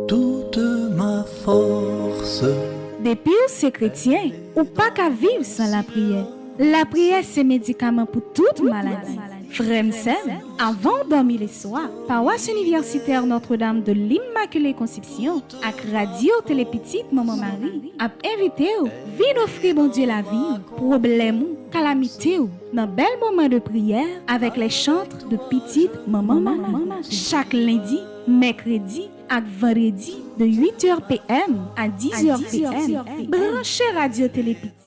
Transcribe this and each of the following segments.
toute ma force. Depuis ou c'est chrétien, ou pas qu'à vivre sans la prière. La prière, c'est médicament pour toute maladie. Frère Msem, avant de dormir les soirs, paroisse universitaire Notre-Dame de l'Immaculée Conception, avec Radio Télépétite Maman Marie, a invité ou, vin offrir bon Dieu la vie, problème ou, calamité ou, dans bel moment de prière, avec les chantres de petite Maman Marie. Chaque lundi, mercredi et vendredi, de 8h PM à 10h PM, branchez Radio Télépétite.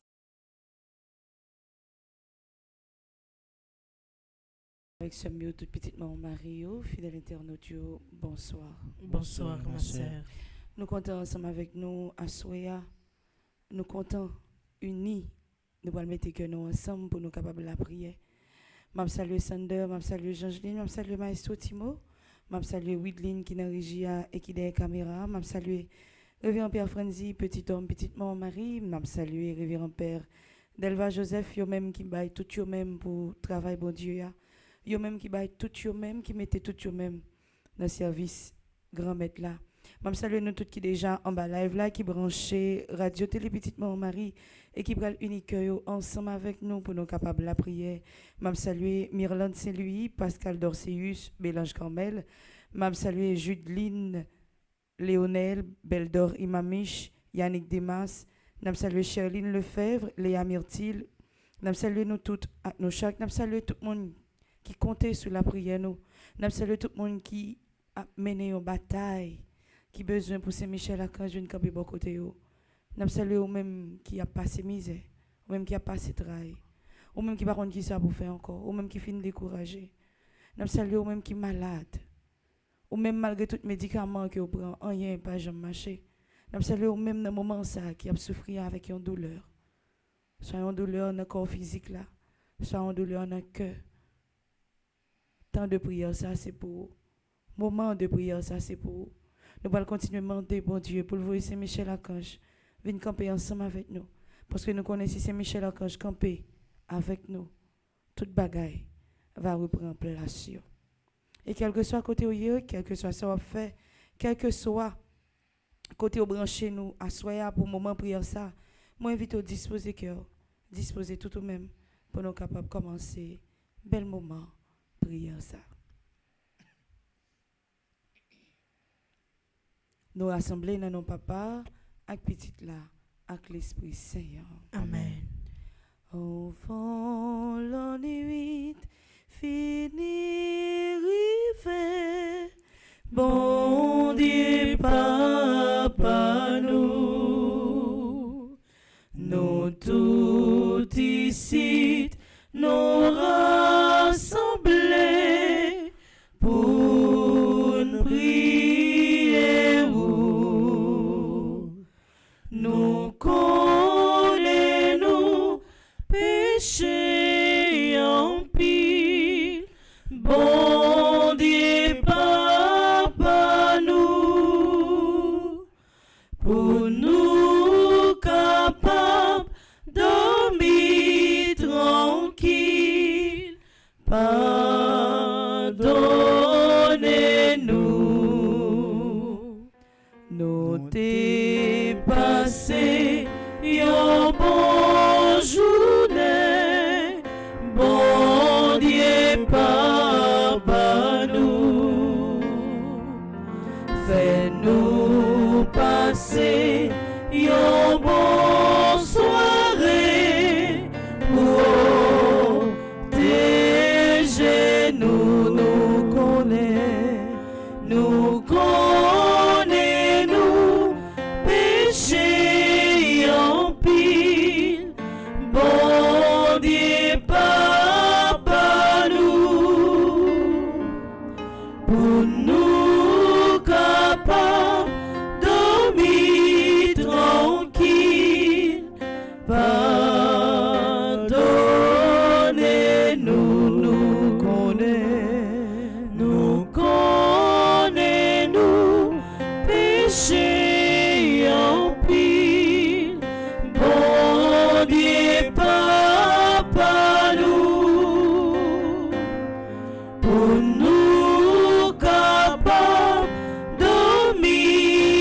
Avec ce mieux toute petite maman Mario, fidèle internaute, bonsoir. Bonsoir, ma sœur. Nous comptons ensemble avec nous à Soya. Nous comptons unis. Nous allons mettre que nous ensemble pour nous capables de la prière. Je salue Sander, je salue Jeangeline, je salue Maestro Timo, je salue Widline qui est dans la régie et qui est dans la caméra, je salue Révérend Père Frenzy, petit homme, petite maman Marie, je salue Révérend Père Delva Joseph, yo même qui baille tout yo même pour travail bon Dieu ya. Yo même qui baille tout yo même qui mettez tout yo même dans service grand maître là. Je salue nous tous qui déjà en bas live là qui branché Radio Télé Petite Maman Marie et qui pral unique ensemble avec nous pour nous capables la prière. Je salue Myrlande Saint-Louis, Pascal Dorceus, Bélange Carmel. Je salue Judeline Léonel, Beldor Imamish, Yannick Demas. Je salue Cherline Lefebvre, Léa Myrtil. Je salue nous toutes, nous chaque. Je salue tout le monde qui comptait sur la prière. Je salue tout le monde qui a mené une bataille, qui a besoin pour Saint-Michel à quand je viens camper bon côté. Je salue au même qui a passé misère, au même qui a passé travail, au même qui ne sait pas qui ça pour faire encore, au même qui finit découragé. Je salue au même qui est malade, au même malgré tous les médicaments que vous prenez, rien pas jamais marché. Je salue au même dans le moment ça qui a souffert avec une douleur. Soit une douleur dans le corps physique là, soit une douleur dans le cœur. Temps de prière, ça c'est pour. Moment de prière, ça c'est pour. Nous allons continuer à demander, bon Dieu, pour le voir Saint-Michel Archange, venir camper ensemble avec nous. Parce que nous connaissons Saint-Michel Archange camper avec nous. Toute bagaille va reprendre place. Et quel que soit côté où quel que soit ça fait, quel que soit côté où branché nous, à soya pour moment de prière ça, moi invite au disposer cœur, disposer tout au même pour nous capables de commencer bel moment prière ça. Nous rassembler dans nos papas, avec petite là, avec l'Esprit Saint. Amen. Au fond, la nuit, fini, rive, bon Dieu, papa, nous tous ici, nous rassemblés pour une prière. Nous connaissons péché en pile, bon Dieu, papa, nous, pour nous capables dormir tranquille, pardonnez-nous, nous dépasser yon bon journée, bon Dieu, papa, nous, fais-nous passer yon bon soirée, protéger nous, nous connaît, nous, péché en pile, bon Dieu, papa, nous, pour nous capables dormir tranquille, pardonnez-nous, nous connaît, nous, péché en pile, bon Dieu, papa, nous, pour nous capables dormir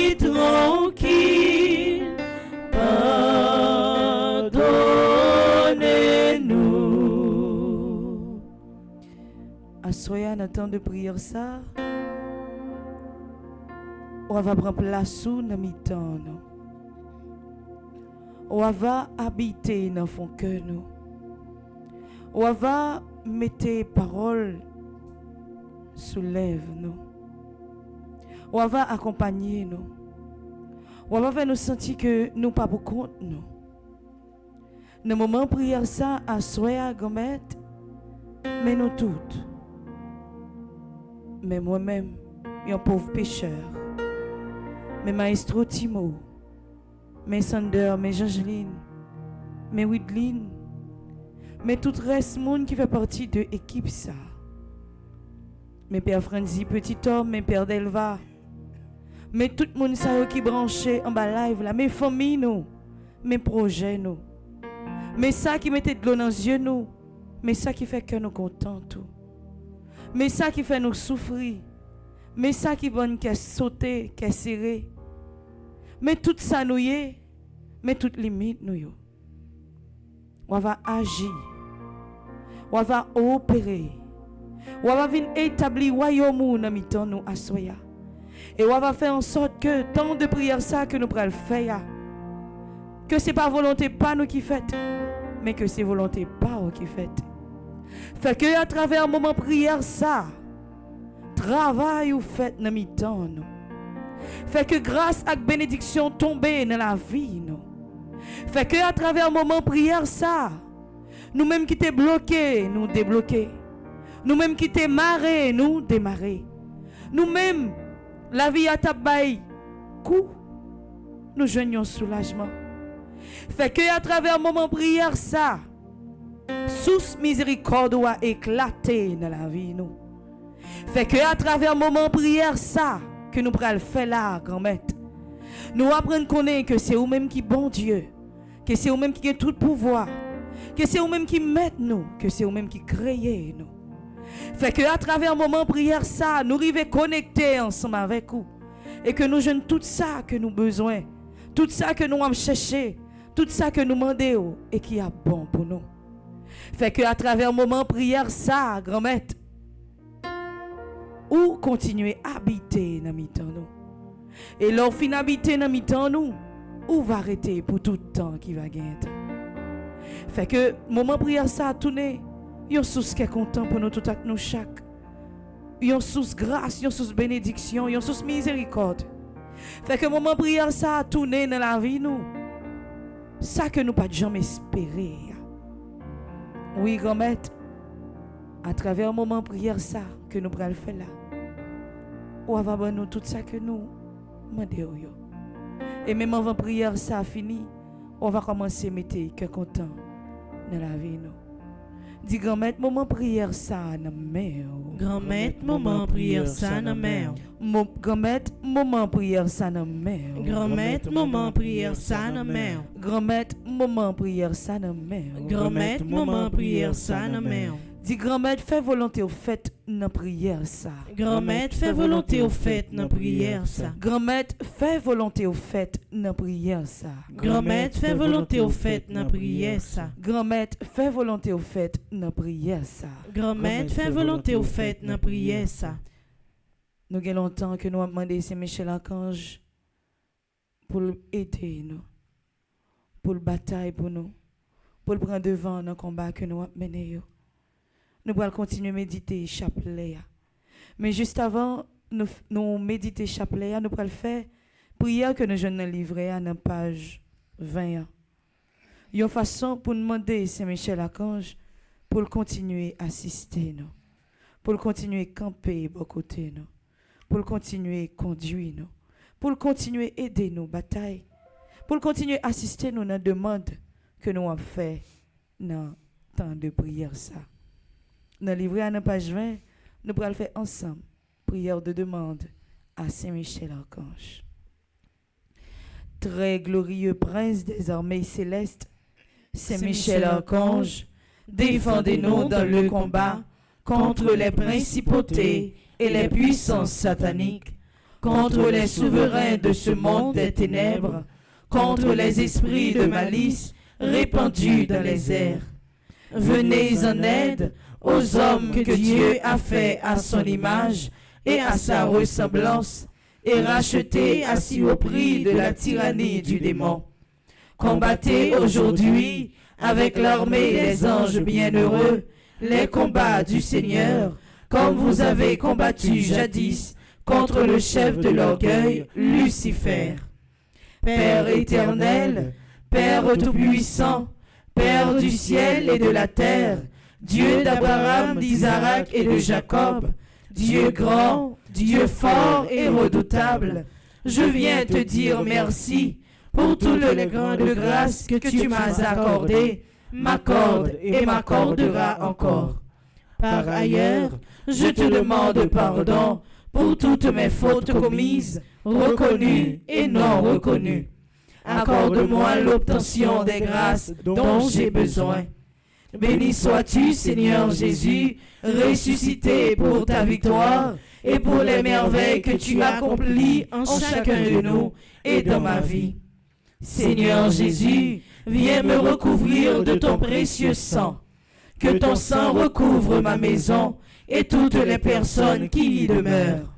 Assoya dans temps de prière ça. On va prendre place sous dans mi-temps nous. On va habiter dans fond cœur nous. On va mettre parole sous lèvres nous. On va accompagner nous. On va faire nous sentir que nous pas pour compte nous. Dans le moment prière ça assoya gomet mais nous toutes. Mais moi-même, un pauvre pécheur. Mais maestro Timo, mais Sander, mais Jangeline, mais Widline, mais tout le reste monde qui fait partie de l'équipe ça. Mais Père Franzi, petit homme, mais Père Delva, mais tout le monde ça qui branché en bas live là, mes familles nous, mes projets nous, mais ça qui mettait de l'eau dans les yeux nous, mais ça qui fait que nous contents tout, mais ça qui fait nous souffrir, mais ça qui bonne qu'est sauter, qu'est serré. Mais tout ça nous y est, mais toute limite nous y. On va agir, on va opérer, on va venir établir royaume dans mi-temps nous assoya. Et on va faire en sorte que tant de prières ça que nous pourrons faire, que c'est pas volonté pas nous qui fait, mais que c'est volonté pas nous qui fait. Fait que à travers un moment prière ça, travail ou fait dans mi-temps nous. Fait que grâce à la bénédiction tombée dans la vie nous. Fait que à travers un moment prière ça, nous même qui t'es bloqués, nous débloquer. Nous même qui t'es marré, nous démarrer. Nous même la vie à tabaye coup, nous joignons soulagement. Fait que à travers un moment prière ça, sous miséricorde a éclaté dans la vie nous. Fait que à travers un moment prière ça que nous prenons faire là, grand-mère. Nous apprenons à connaître que c'est vous-même qui bon Dieu, que c'est vous-même qui a tout pouvoir, que c'est vous-même qui met nous, que c'est vous-même qui crée nous. Fait que à travers un moment prière ça, nous arrivons connecter ensemble avec vous et que nous jeunes tout ça que nous besoin, tout ça que nous avons cherché, tout ça que nous demandons et qui est bon pour nous. Fait que à travers un moment prière ça, grand-mère, ou continuer à habiter dans mi-temps nous. Et leur fin habiter dans mi-temps nous, ou va arrêter pour tout le temps qui va gagner. Fait que moment prière ça a tourné, yon sous qui est content pour nous tout avec nous chaque. Yon sous grâce, yon sous bénédiction, yon sous miséricorde. Fait que moment prière ça a tourné dans la vie nous. Ça que nous pas jamais espérer. Oui, grand-mère, à travers un moment prière ça que nous prenons faire là. On va voir nous tout ça que nous demandons. Et même avant prière ça a fini, on va commencer à mettre que content dans la vie nous. Dis grand-mère, moment prière ça dans main. Grand-mère, moment prière ça dans main. Grand-mère, moment prière ça dans main. Grand-mère, moment prière ça dans main. Grand-mère, moment prière ça dans main. Grand-mère, moment prière ça dans main. Dis grand-mère, fais volonté au fait dans prière ça. Grand-mère, fais volonté au fait dans prière ça. Grand-mère, fais volonté au fait dans prière ça. Grand-mère, fais volonté au fait dans prière ça. Grand-mère, fais volonté au fait dans prière ça. Grand-mère, fais volonté au fait dans prière ça. Nous avons longtemps que nous avons demandé Saint Michel Archange pour aider nous, pour le bataille pour nous, pour prendre devant dans le combat que nous avons mené. Nous allons continuer à méditer chapelet. Mais juste avant, nous méditer chapelet, nous allons faire prière que nous jeunes livré à la page 20. Il y a une façon pour demander Saint Michel Archange pour continuer à assister nous, pour continuer à camper à côté nous, pour continuer à conduire nous, pour continuer à aider nos batailles, pour continuer à assister nous dans la demande que nous avons fait dans le temps de prière ça. Dans le livret à la page 20, nous pourrons le faire ensemble. Prière de demande à Saint Michel Archange. Très glorieux prince des armées célestes, Saint Michel Archange, défendez-nous dans le combat contre les principautés et les puissances sataniques, contre les souverains de ce monde des ténèbres, contre les esprits de malice répandus dans les airs. Venez en aide aux hommes que Dieu a fait à son image et à sa ressemblance, et rachetés assis au prix de la tyrannie du démon. Combattez aujourd'hui avec l'armée des anges bienheureux les combats du Seigneur, comme vous avez combattu jadis contre le chef de l'orgueil, Lucifer. Père éternel, Père tout-puissant, Père du ciel et de la terre, Dieu d'Abraham, d'Isaac et de Jacob, Dieu grand, Dieu fort et redoutable, je viens te dire merci pour toutes les grandes grâces que tu m'as accordées, m'accorde et m'accordera encore. Par ailleurs, je te demande pardon pour toutes mes fautes commises, reconnues et non reconnues. Accorde-moi l'obtention des grâces dont j'ai besoin. Béni sois-tu, Seigneur Jésus, ressuscité pour ta victoire et pour les merveilles que tu accomplis en chacun de nous et dans ma vie. Seigneur Jésus, viens me recouvrir de ton précieux sang. Que ton sang recouvre ma maison et toutes les personnes qui y demeurent.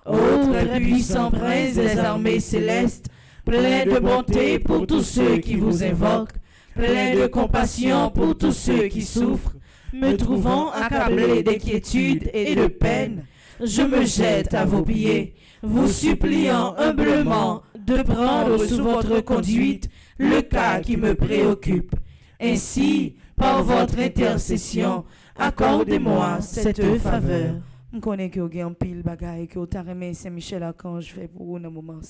Ô très puissant prince des armées célestes, plein de bonté pour tous ceux qui vous invoquent, plein de compassion pour tous ceux qui souffrent, me trouvant accablé d'inquiétude et de peine, je me jette à vos pieds, vous suppliant humblement de prendre sous votre conduite le cas qui me préoccupe. Ainsi, par votre intercession, accordez-moi cette faveur. Je connais que vous avez un pile bagaille que vous avez remis Saint-Michel Archange fait pour vous dans ce moment.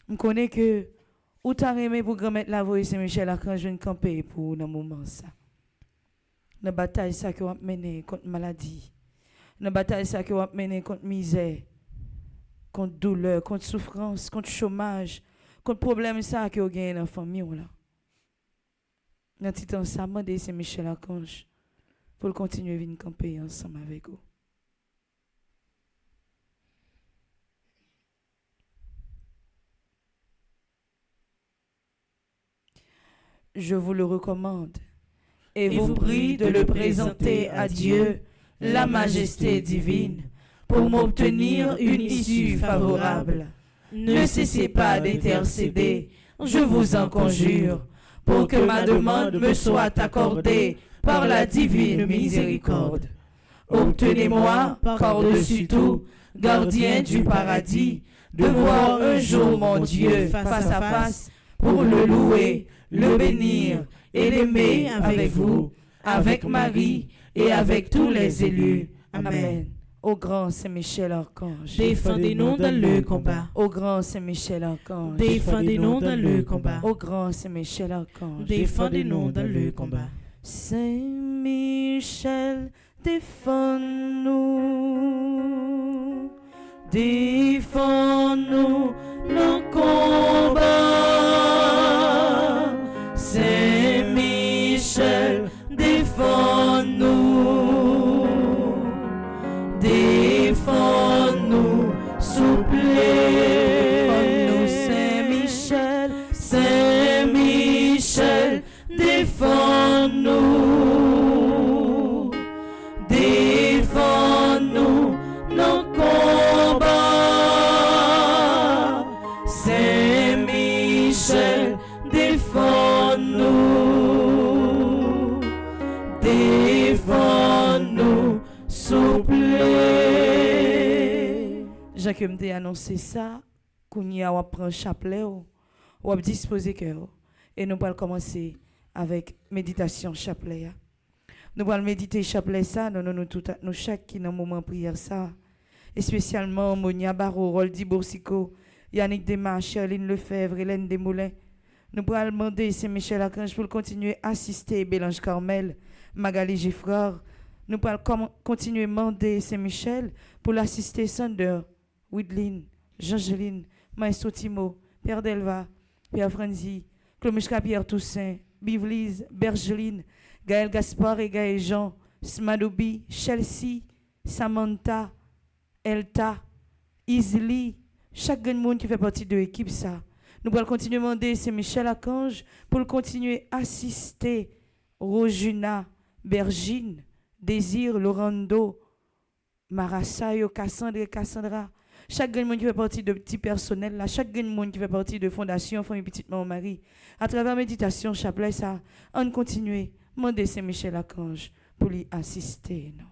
Je connais que vous avez remis pour remettre la voix Saint-Michel Archange vient camper pour vous dans ce moment. Dans la bataille que vous avez menée contre la maladie, dans la bataille que vous avez menée contre la misère, contre la douleur, contre la souffrance, contre le chômage, contre le problème que vous avez dans la famille. Dans le temps, ça m'a demandé Saint-Michel Archange pour continuer à venir camper ensemble avec vous. Je vous le recommande et vous prie de le présenter à Dieu, la majesté divine, pour m'obtenir une issue favorable. Ne cessez pas d'intercéder, je vous en conjure, pour que ma demande me soit accordée par la divine miséricorde. Obtenez-moi, par-dessus tout, gardien du paradis, de voir un jour mon Dieu face à face, pour le louer, le bénir et l'aimer avec vous, avec Marie et avec tous les élus. Amen. Au grand Saint-Michel Archange, Défendez-nous dans le combat. Au grand Saint-Michel Archange, Défendez-nous dans le combat. Au grand Saint-Michel Archange, Défendez-nous dans le combat. Saint-Michel, défends-nous, défends-nous nos combats. Saint-Michel, défends-nous, défends-nous, souple. Défends-nous, Saint-Michel, Saint-Michel, défends-nous, défends-nous nos combats. Saint-Michel, défends-nous, défends-nous, souple. Jacques me annoncé ça, qu'on y a prend chapelet ou disposer cœur et nous allons commencer avec méditation chapelet. Nous allons méditer chapelet ça, nous chaque qui dans moment prière ça, et spécialement Monia Barreau, Roldi Boursicot, Yannick Desmar, Charline Lefebvre, Hélène Desmoulins. Nous allons demander Saint-Michel Archange pour continuer à assister Bélange Carmel, Magali Giffrard. Nous allons continuer à demander Saint-Michel pour l'assister Sander, Widline, Jeangeline, Maestro Timo, Pierre Delva, Pierre Franzi, Clomichka Pierre Toussaint, Bivlise, Bergeline, Gaël Gaspard et Gaël Jean, Smadoubi, Chelsea, Samantha, Elta, Isli, chaque monde qui fait partie de l'équipe ça. Nous allons continuer à demander Saint-Michel Archange pour continuer à assister Rojuna, Bergine, Désir, Lorando, Marasayo, Cassandra. Chaque grand monde qui fait partie de petit personnel, là, chaque grand monde qui fait partie de Fondation Famille Petite Maman Marie. À travers méditation, chapelet, ça, on continue. Mandez Saint-Michel Archange pour lui assister. Non?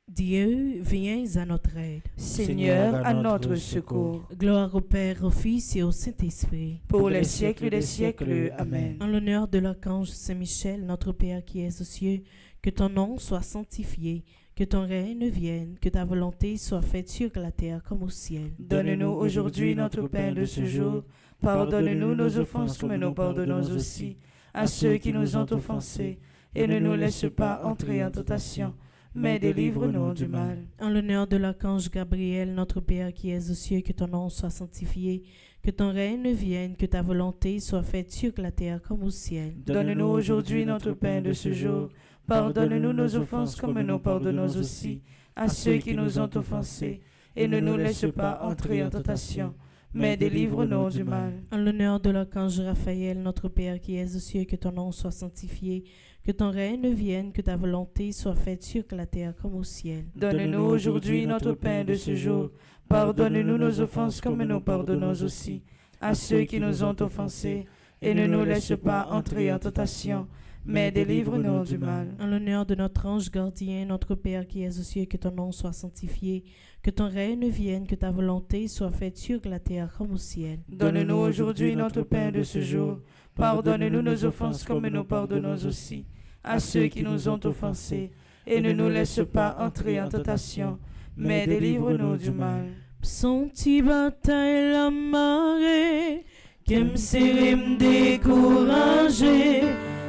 Dieu, viens à notre aide. Seigneur, à notre secours. Gloire au Père, au Fils et au Saint-Esprit. Pour les siècles des siècles. Amen. En l'honneur de l'archange Saint-Michel, notre Père qui es aux cieux, que ton nom soit sanctifié, que ton règne vienne, que ta volonté soit faite sur la terre comme au ciel. Donne-nous aujourd'hui notre pain de ce jour. Pardonne-nous nos offenses comme nous pardonnons aussi à ceux qui nous ont offensés. Et ne nous laisse pas entrer en tentation, mais délivre-nous du mal. En l'honneur de l'archange Gabriel, notre Père qui es aux cieux, que ton nom soit sanctifié, que ton règne vienne, que ta volonté soit faite sur la terre comme au ciel. Donne-nous aujourd'hui notre pain de ce jour. Pardonne-nous nos offenses comme nous pardonnons aussi à ceux qui nous ont offensés. Et ne nous laisse pas entrer en tentation, mais délivre-nous du mal. En l'honneur de l'archange Raphaël, notre Père qui es aux cieux, que ton nom soit sanctifié, que ton règne vienne, que ta volonté soit faite sur la terre comme au ciel. Donne-nous aujourd'hui notre pain de ce jour. Pardonne-nous nos offenses comme nous pardonnons aussi à ceux qui nous ont offensés. Et ne nous laisse pas entrer en tentation, mais délivre-nous du mal. En l'honneur de notre ange gardien, notre Père qui es aux cieux, que ton nom soit sanctifié, que ton règne vienne, que ta volonté soit faite sur la terre comme au ciel. Donne-nous aujourd'hui notre pain de ce jour. Pardonne-nous nos offenses comme nous pardonnons aussi à ceux qui nous ont offensés. Et ne nous laisse pas entrer en tentation, mais délivre-nous du mal. Son petit bataille la marée, qui me serre me décourager.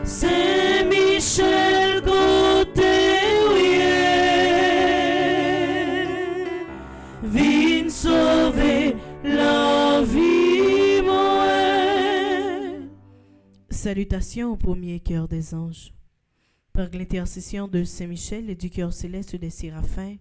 Saint-Michel côté viens sauver la vie moi. Salutations au premier cœur des anges. Par l'intercession de Saint-Michel et du cœur céleste des séraphins,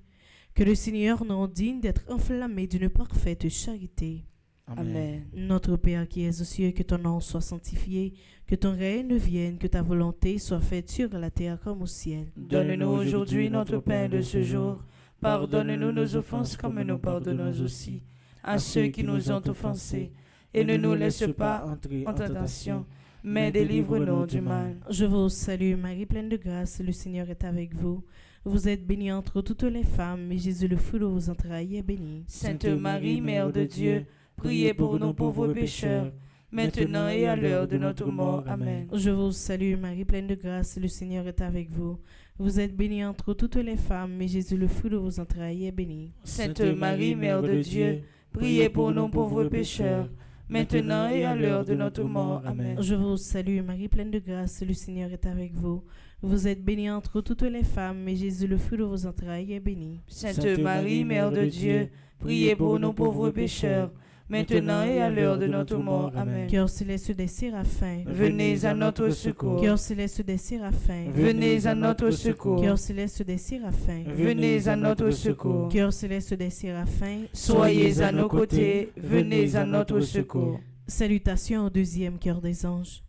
que le Seigneur nous rende digne d'être enflammé d'une parfaite charité. Amen. Notre Père qui es aux cieux, que ton nom soit sanctifié, que ton règne vienne, que ta volonté soit faite sur la terre comme au ciel. Donne-nous aujourd'hui notre pain de ce jour. Pardonne-nous nos offenses comme nous pardonnons aussi à ceux qui nous ont offensés. Et ne nous laisse pas entrer en tentation, mais délivre-nous du mal. Je vous salue Marie, pleine de grâce, le Seigneur est avec vous. Vous êtes bénie entre toutes les femmes, et Jésus, le fruit de vos entrailles, est béni. Sainte Marie, Mère de Dieu, priez pour nous pauvres pécheurs, maintenant et à l'heure de notre mort. Amen. Je vous salue Marie, pleine de grâce, le Seigneur est avec vous. Vous êtes bénie entre toutes les femmes, et Jésus, le fruit de vos entrailles, est béni. Sainte Marie, Mère de Dieu, priez pour nous pauvres pécheurs, maintenant et à l'heure de notre mort. Amen. Je vous salue Marie, pleine de grâce, le Seigneur est avec vous. Vous êtes bénie entre toutes les femmes, et Jésus, le fruit de vos entrailles, est béni. Sainte Marie, Mère de Dieu, priez pour nous pauvres pécheurs, maintenant et à l'heure de notre mort. Amen. Cœur céleste des séraphins, venez à notre secours. Cœur céleste des séraphins, venez à notre secours. Cœur céleste des séraphins, venez à notre secours. Cœur céleste des séraphins, soyez à nos côtés, venez à notre secours. Salutations au deuxième cœur des anges.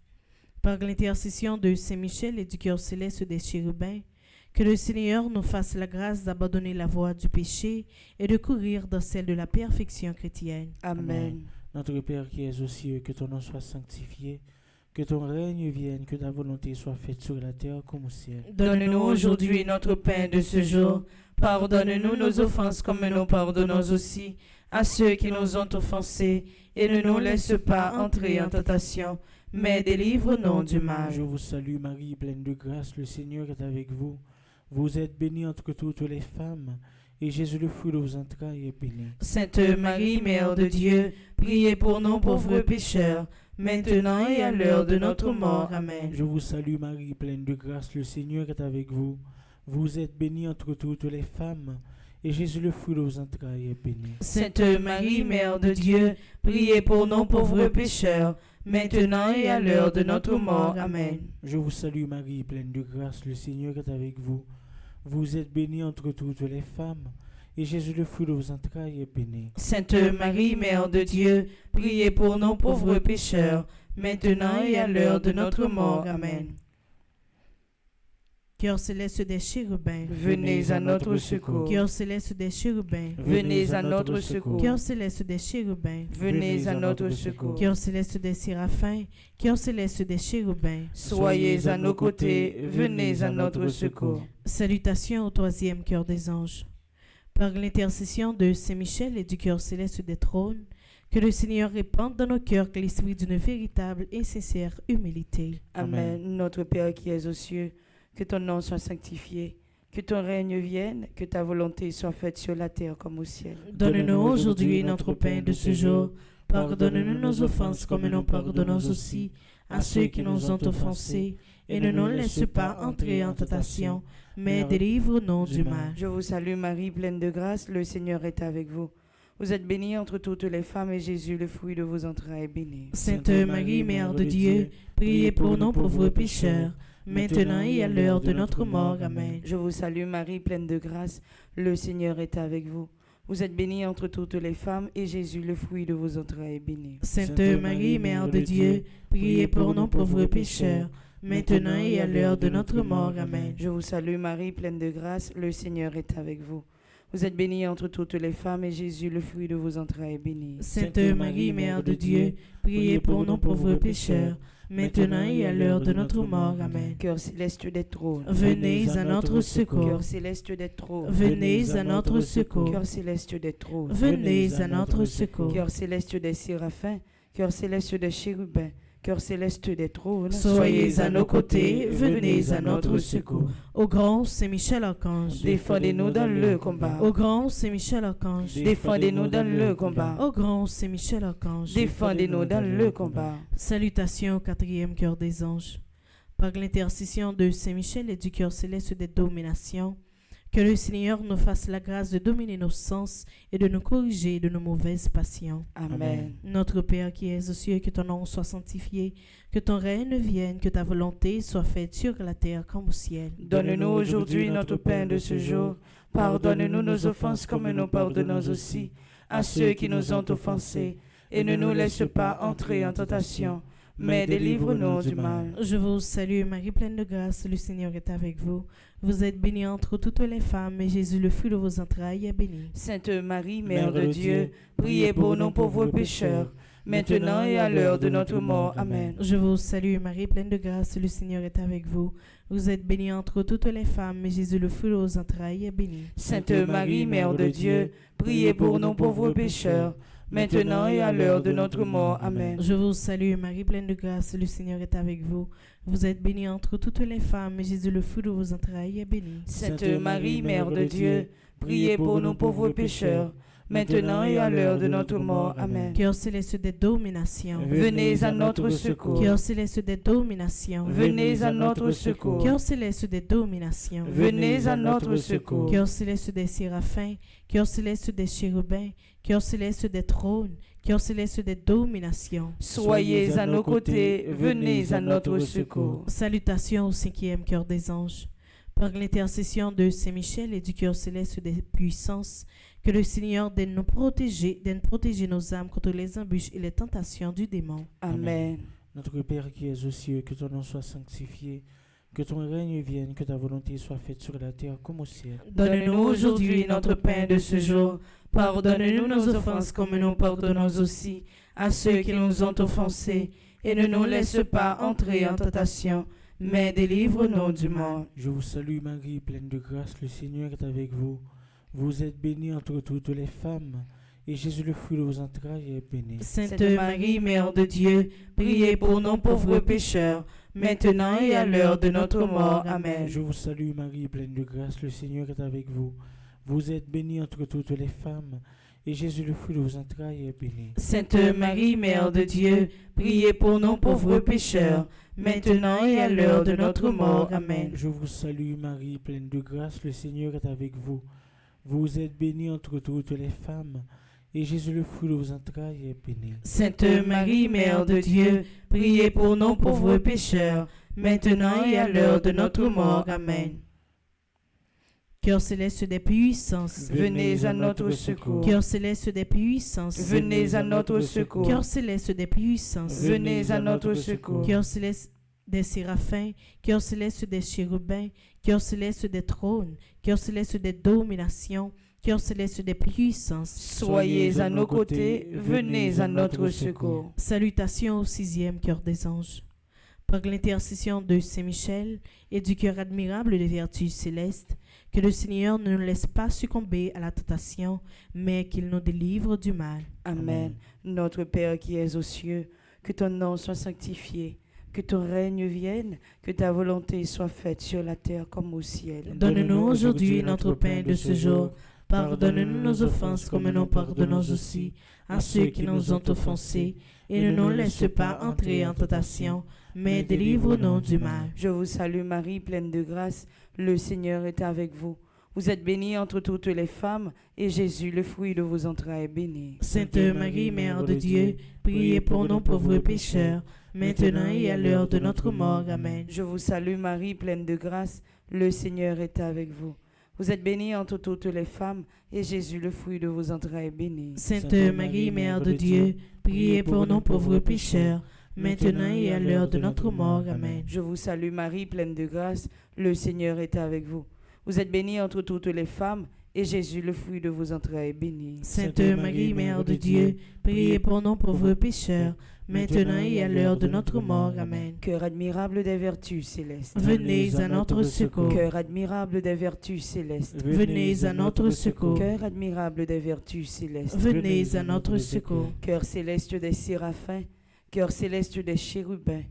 Par l'intercession de Saint-Michel et du cœur céleste des chérubins, que le Seigneur nous fasse la grâce d'abandonner la voie du péché et de courir dans celle de la perfection chrétienne. Amen. Notre Père qui es aux cieux, que ton nom soit sanctifié, que ton règne vienne, que ta volonté soit faite sur la terre comme au ciel. Donne-nous aujourd'hui notre pain de ce jour. Pardonne-nous nos offenses comme nous pardonnons aussi à ceux qui nous ont offensés, et ne nous laisse pas entrer en tentation, mais délivre-nous du mal. Je vous salue Marie, pleine de grâce, le Seigneur est avec vous. Vous êtes bénie entre toutes les femmes, et Jésus, le fruit de vos entrailles, est béni. Sainte Marie, Mère de Dieu, priez pour nous pauvres pécheurs, maintenant et à l'heure de notre mort. Amen. Je vous salue Marie, pleine de grâce, le Seigneur est avec vous. Vous êtes bénie entre toutes les femmes, et Jésus, le fruit de vos entrailles, est béni. Sainte Marie, Mère de Dieu, priez pour nous pauvres pécheurs, maintenant et à l'heure de notre mort. Amen. Je vous salue Marie, pleine de grâce, le Seigneur est avec vous. Vous êtes bénie entre toutes les femmes, et Jésus, le fruit de vos entrailles, est béni. Sainte Marie, Mère de Dieu, priez pour nous pauvres pécheurs, maintenant et à l'heure de notre mort. Amen. Cœur céleste des chérubins, venez à notre secours. cœur céleste des chérubins, Venez à notre secours. cœur céleste des chérubins, Venez à notre secours. cœur céleste des séraphins, cœur céleste des chérubins. Soyez à nos côtés, venez à notre secours. Salutations au troisième cœur des anges. Par l'intercession de Saint Michel et du cœur céleste des trônes, que le Seigneur répande dans nos cœurs l'esprit d'une véritable et sincère humilité. Amen. Notre Père qui es aux cieux, que ton nom soit sanctifié, que ton règne vienne, que ta volonté soit faite sur la terre comme au ciel. Donne-nous aujourd'hui notre pain de ce jour. Pardonne-nous nos offenses comme nous pardonnons aussi à ceux qui nous ont offensés. Et ne nous laisse pas entrer en tentation, mais délivre-nous du mal. Je vous salue Marie, pleine de grâce, le Seigneur est avec vous. Vous êtes bénie entre toutes les femmes et Jésus, le fruit de vos entrailles, est béni. Sainte Marie, Mère de Dieu, priez pour nous pauvres pécheurs, maintenant et à l'heure de notre mort. Amen. Je vous salue Marie, pleine de grâce, le Seigneur est avec vous. Vous êtes bénie entre toutes les femmes et Jésus, le fruit de vos entrailles, est béni. Sainte Marie, Mère de Dieu, priez pour nous pauvres pécheurs, maintenant et à l'heure de notre mort. Amen. Je vous salue Marie, pleine de grâce, le Seigneur est avec vous. Vous êtes bénie entre toutes les femmes et Jésus, le fruit de vos entrailles, est béni. Sainte Marie, Mère de Dieu, priez pour nous pauvres pécheurs, maintenant et à l'heure de notre mort. Amen. Cœur céleste des trônes, Venez à notre secours. cœur céleste des trônes, Venez à notre secours. cœur céleste des trônes, Venez à notre secours. cœur céleste des séraphins, cœur céleste des chérubins, cœur céleste des trônes, Soyez à nos côtés, venez à notre secours. Au grand Saint Michel Archange, défendez-nous dans le combat. au grand Saint Michel Archange, Défendez-nous dans le combat. au grand Saint Michel Archange. Défendez-nous dans le combat. Salutations au quatrième cœur des anges. Par l'intercession de Saint Michel et du cœur céleste des dominations, que le Seigneur nous fasse la grâce de dominer nos sens et de nous corriger de nos mauvaises passions. Amen. Notre Père qui es aux cieux, que ton nom soit sanctifié, que ton règne vienne, que ta volonté soit faite sur la terre comme au ciel. Donne-nous aujourd'hui notre pain de ce jour. Pardonne-nous nos offenses comme nous pardonnons aussi à ceux qui nous ont offensés. Et ne nous laisse pas entrer en tentation, mais délivre-nous du mal. Je vous salue Marie, pleine de grâce, le Seigneur est avec vous. Vous êtes bénie entre toutes les femmes, et Jésus, le fruit de vos entrailles, est béni. Sainte Marie, Mère de Dieu, priez pour nous pauvres pécheurs, maintenant et à l'heure de notre mort. Amen. Je vous salue Marie, pleine de grâce, le Seigneur est avec vous. Vous êtes bénie entre toutes les femmes, et Jésus, le fruit de vos entrailles, est béni. Sainte Marie, Mère de Dieu, priez pour nous pauvres pécheurs, maintenant et à l'heure de notre mort. Amen. Je vous salue Marie, pleine de grâce, le Seigneur est avec vous. Vous êtes bénie entre toutes les femmes, et Jésus, le fruit de vos entrailles, est béni. Sainte Marie, Mère de Dieu, priez pour nous pauvres pécheurs, maintenant et à l'heure de notre mort. Amen. Cœur céleste des dominations, Venez à notre secours. cœur céleste des dominations, Venez à notre secours. cœur céleste des dominations, Venez à notre secours. cœur céleste des séraphins, cœur céleste des chérubins, cœur céleste des trônes, cœur céleste des dominations. Soyez à nos côtés, venez à notre secours. Salutations au cinquième cœur des anges. Par l'intercession de Saint Michel et du cœur céleste des puissances, que le Seigneur daigne nous protéger nos âmes contre les embûches et les tentations du démon. Amen. Notre Père qui es aux cieux, que ton nom soit sanctifié, que ton règne vienne, que ta volonté soit faite sur la terre comme au ciel. Donne-nous aujourd'hui notre pain de ce jour. Pardonne-nous nos offenses comme nous pardonnons aussi à ceux qui nous ont offensés. Et ne nous laisse pas entrer en tentation, mais délivre-nous du mal. Je vous salue Marie, pleine de grâce, le Seigneur est avec vous. Vous êtes bénie entre toutes les femmes, et Jésus, le fruit de vos entrailles, est béni. Sainte Marie, Mère de Dieu, priez pour nous pauvres pécheurs, maintenant et à l'heure de notre mort. Amen. Je vous salue Marie, pleine de grâce, le Seigneur est avec vous. Vous êtes bénie entre toutes les femmes, et Jésus, le fruit de vos entrailles, est béni. Sainte Marie, Mère de Dieu, priez pour nous pauvres pécheurs, maintenant et à l'heure de notre mort. Amen. Je vous salue Marie, pleine de grâce, le Seigneur est avec vous. Vous êtes bénie entre toutes les femmes, et Jésus, le fruit de vos entrailles, est béni. Sainte Marie, Mère de Dieu, priez pour nous pauvres pécheurs, maintenant et à l'heure de notre mort. Amen. Cœur céleste des puissances, Venez à notre secours. cœur céleste des puissances, Venez à notre secours. cœur céleste des puissances, Venez à notre secours. cœur céleste des séraphins, cœur céleste des chérubins, cœur céleste des trônes, cœur céleste des dominations, cœur céleste des puissances. Soyez à nos côtés, venez à notre secours. Salutations au 6e cœur des anges. Par l'intercession de Saint-Michel et du cœur admirable des vertus célestes, que le Seigneur ne nous laisse pas succomber à la tentation, mais qu'il nous délivre du mal. Amen. Notre Père qui es aux cieux, que ton nom soit sanctifié, que ton règne vienne, que ta volonté soit faite sur la terre comme au ciel. Donne-nous aujourd'hui notre pain de ce jour. Pardonne-nous nos offenses comme nous pardonnons aussi à ceux qui nous ont offensés. Et ne nous laisse pas entrer en tentation, mais délivre-nous du mal. Je vous salue Marie, pleine de grâce, le Seigneur est avec vous. Vous êtes bénie entre toutes les femmes, et Jésus, le fruit de vos entrailles, est béni. Sainte Marie, Mère de Dieu, priez pour nous pauvres pécheurs, maintenant et à l'heure de notre mort. Amen. Je vous salue Marie, pleine de grâce, le Seigneur est avec vous. Vous êtes bénie entre toutes les femmes, et Jésus, le fruit de vos entrailles, est béni. Sainte Marie, Mère de Dieu, priez pour nous pauvres pécheurs, maintenant et à l'heure de notre mort. Amen. Je vous salue Marie, pleine de grâce, le Seigneur est avec vous. Vous êtes bénie entre toutes les femmes, et Jésus, le fruit de vos entrailles, est béni. Sainte Marie, Mère de Dieu, priez pour nous pauvres pécheurs, maintenant et à l'heure de notre mort. Amen. Cœur admirable des vertus célestes. Venez à notre secours. Cœur admirable des vertus célestes. Venez à notre secours. Cœur admirable des vertus célestes. Venez à notre secours. Cœur céleste des séraphins. Cœur céleste des chérubins.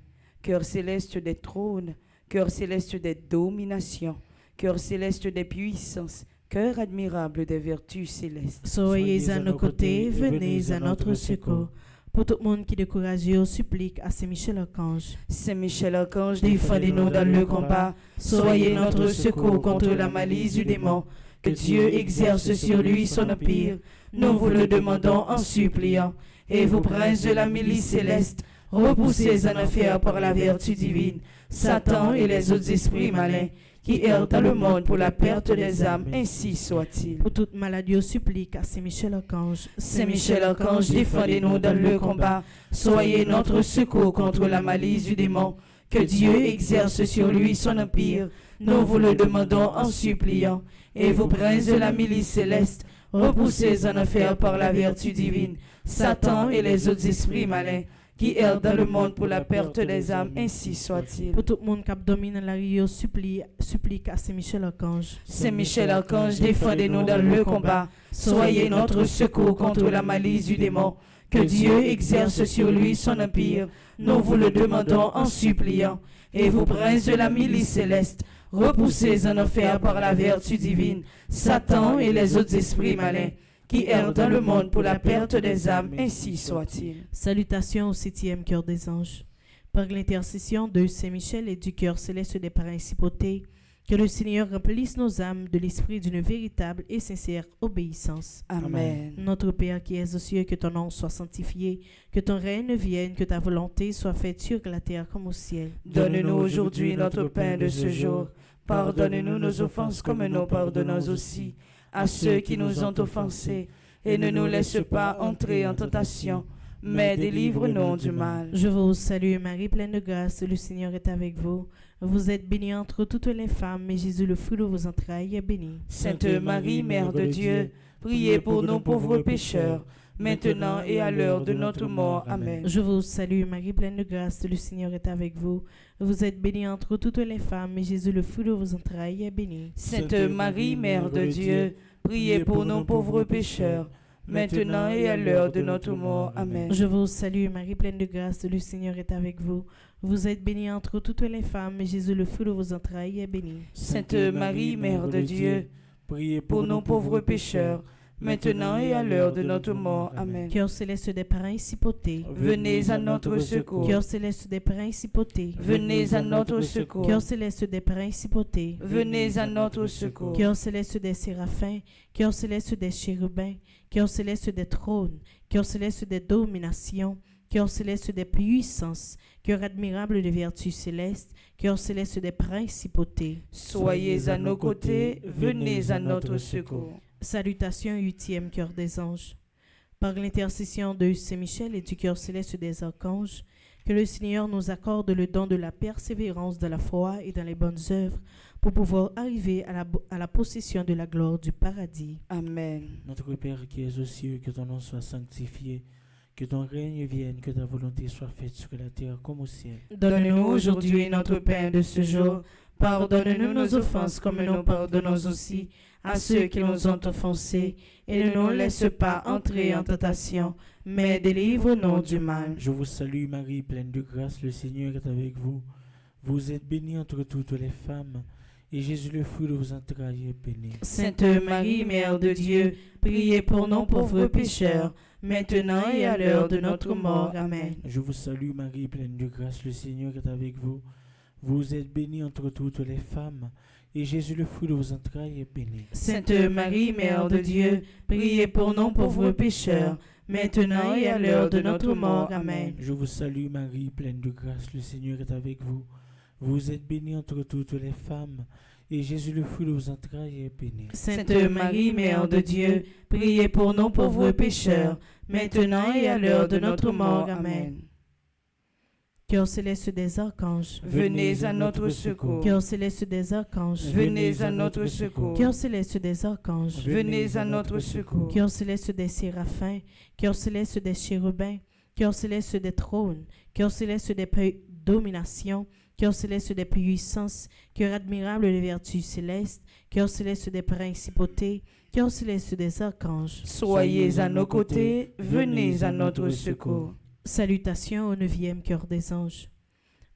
Cœur céleste des trônes. Cœur céleste des dominations. Cœur céleste des puissances. Cœur admirable des vertus célestes. Soyez à nos côtés, venez à notre secours. Pour tout le monde qui est découragé, on supplique à Saint-Michel Archange. Saint Michel Archange, défendez-nous dans le combat. Soyez notre secours contre la malice du démon. Que Dieu exerce sur lui son empire. Nous vous le demandons en suppliant. Et vous, princes de la milice céleste, repoussez en enfer par la vertu divine Satan et les autres esprits malins qui errent dans le monde pour la perte des âmes, ainsi soit-il. Pour toute maladie, on supplique à Saint-Michel Archange. Saint Michel Archange, défendez-nous dans le combat. Soyez notre secours contre la malice du démon. Que Dieu exerce sur lui son empire. Nous vous le demandons en suppliant. Et vous, princes de la milice céleste, repoussez en enfer par la vertu divine Satan et les autres esprits malins qui errent dans le monde pour la perte des âmes, ainsi soit-il. Pour tout le monde qui domine la rue, supplique à Saint-Michel Archange. Saint Michel Archange, défendez-nous dans le combat. Soyez notre secours contre la malice du démon. Que Dieu exerce sur lui son empire. Nous vous le demandons en suppliant. Et vous, princes de la milice céleste, repoussez en enfer par la vertu divine Satan et les autres esprits malins qui errent dans le monde pour la perte des âmes, ainsi soit-il. Salutations au 7e cœur des anges. Par l'intercession de Saint-Michel et du cœur céleste des principautés, que le Seigneur remplisse nos âmes de l'esprit d'une véritable et sincère obéissance. Amen. Notre Père qui es aux cieux, que ton nom soit sanctifié, que ton règne vienne, que ta volonté soit faite sur la terre comme au ciel. Donne-nous aujourd'hui notre pain de ce jour. Pardonne-nous nos offenses comme nous pardonnons aussi à ceux qui nous ont offensés, et ne nous laisse pas entrer en tentation, mais délivre-nous du mal. Je vous salue Marie, pleine de grâce, le Seigneur est avec vous. Vous êtes bénie entre toutes les femmes, et Jésus, le fruit de vos entrailles, est béni. Sainte Marie, Mère de Dieu, priez pour nous pauvres pécheurs, maintenant et à l'heure de notre mort. Amen. Je vous salue Marie, pleine de grâce, le Seigneur est avec vous. Vous êtes bénie entre toutes les femmes, et Jésus, le fruit de vos entrailles, est béni. Sainte Marie, Mère de Dieu, priez pour nous pauvres pécheurs, maintenant et à l'heure de notre mort. Amen. Je vous salue Marie, pleine de grâce, le Seigneur est avec vous. Vous êtes bénie entre toutes les femmes, et Jésus, le fruit de vos entrailles, est béni. Sainte Marie, Mère de Dieu, priez pour nous pauvres pécheurs, maintenant et à l'heure de notre mort. Amen. Cœur céleste des principautés, venez à notre secours. Cœur céleste des principautés, venez à notre secours. Cœur céleste des principautés, venez à notre secours. Cœur céleste des séraphins, cœur céleste des chérubins, cœur céleste des trônes, cœur céleste des dominations, cœur céleste des puissances, cœur admirable des vertus célestes, cœur céleste des principautés. Soyez à nos côtés, venez à notre secours. Salutations 8e cœur des anges. Par l'intercession de Saint-Michel et du cœur céleste des archanges, que Que le Seigneur nous accorde le don de la persévérance dans la foi et dans les bonnes œuvres pour pouvoir arriver à la possession de la gloire du paradis. Amen. Notre Père qui es aux cieux, que ton nom soit sanctifié, que ton règne vienne, que ta volonté soit faite sur la terre comme au ciel. Donne-nous aujourd'hui notre pain de ce jour. Pardonne-nous nos offenses comme nous pardonnons aussi à ceux qui nous ont offensés. Et ne nous laisse pas entrer en tentation, mais délivre-nous du mal. Je vous salue Marie, pleine de grâce, le Seigneur est avec vous. Vous êtes bénie entre toutes les femmes, et Jésus, le fruit de vos entrailles, est béni. Sainte Marie, Mère de Dieu, priez pour nous pauvres pécheurs, maintenant et à l'heure de notre mort. Amen. Je vous salue Marie, pleine de grâce, le Seigneur est avec vous. Vous êtes bénie entre toutes les femmes, et Jésus, le fruit de vos entrailles, est béni. Sainte Marie, Mère de Dieu, priez pour nous pauvres pécheurs, maintenant et à l'heure de notre mort. Amen. Je vous salue Marie, pleine de grâce, le Seigneur est avec vous. Vous êtes bénie entre toutes les femmes, et Jésus, le fruit de vos entrailles, est béni. Sainte Marie, Mère de Dieu, priez pour nous pauvres pécheurs, maintenant et à l'heure de notre mort. Amen. Cœur céleste des archanges, Venez à notre secours. Cœur céleste des archanges, Venez à notre secours. Cœur céleste des archanges, Venez à notre secours. Cœur céleste des séraphins, Cœur céleste des chérubins, Cœur céleste des trônes, Cœur céleste des dominations, Cœur céleste des puissances, Cœur admirable des vertus célestes, Cœur céleste des principautés, Cœur céleste des archanges. Soyez à nos côtés, venez à notre secours. Salutations au 9e cœur des anges.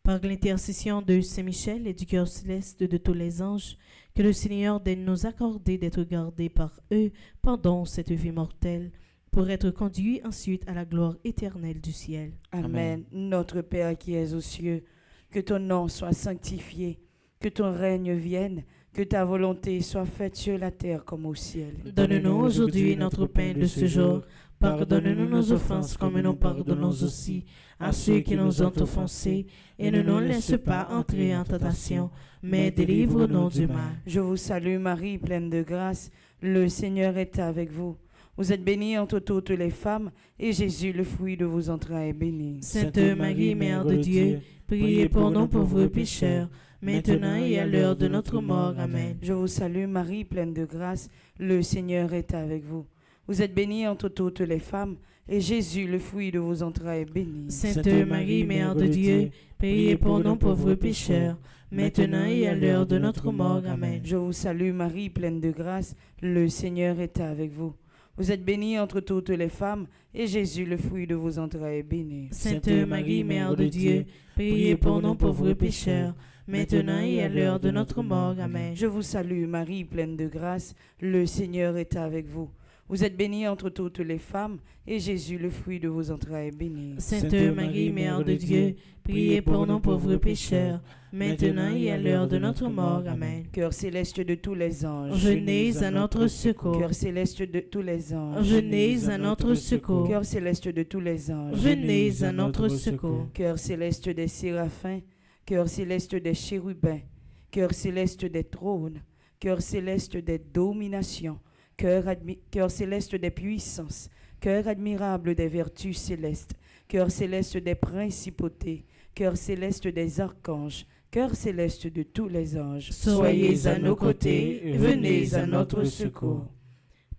Par l'intercession de Saint-Michel et du cœur céleste de tous les anges, que le Seigneur daigne nous accorder d'être gardés par eux pendant cette vie mortelle, pour être conduits ensuite à la gloire éternelle du ciel. Amen. Notre Père qui es aux cieux, que ton nom soit sanctifié, que ton règne vienne, que ta volonté soit faite sur la terre comme au ciel. Donne-nous aujourd'hui notre pain de ce jour. Pardonne-nous nos offenses comme nous pardonnons aussi à ceux qui nous ont offensés. Et ne nous laisse pas entrer en tentation, mais délivre-nous du mal. Je vous salue Marie, pleine de grâce. Le Seigneur est avec vous. Vous êtes bénie entre toutes les femmes, et Jésus, le fruit de vos entrailles, est béni. Sainte Marie, Mère de Dieu, priez pour nous pauvres pécheurs, maintenant et à l'heure de notre mort. Amen. Je vous salue Marie, pleine de grâce. Le Seigneur est avec vous. Vous êtes bénie entre toutes les femmes, et Jésus, le fruit de vos entrailles, est béni. Sainte Marie, Mère de Dieu, priez pour nous pauvres pécheurs, maintenant et à l'heure de notre mort. Amen. Je vous salue Marie, pleine de grâce. Le Seigneur est avec vous. Vous êtes bénie entre toutes les femmes, et Jésus, le fruit de vos entrailles, est béni. Sainte Marie, Mère de Dieu, priez pour nous pauvres pécheurs, maintenant et à l'heure de notre mort. Amen. Je vous salue Marie, pleine de grâce. Le Seigneur est avec vous. Vous êtes bénie entre toutes les femmes, et Jésus, le fruit de vos entrailles, est béni. Sainte Marie, Mère de Dieu, priez pour nous pauvres pécheurs, maintenant et à l'heure de notre mort. Amen. Cœur céleste de tous les anges, venez à notre secours. Cœur céleste de tous les anges, venez à notre secours. Cœur céleste de tous les anges, venez à notre secours. Cœur céleste des séraphins, cœur céleste des chérubins, cœur céleste des trônes, cœur céleste des dominations, cœur céleste des puissances, cœur admirable des vertus célestes, cœur céleste des principautés, cœur céleste des archanges, cœur céleste de tous les anges. Soyez à nos côtés, venez à notre secours.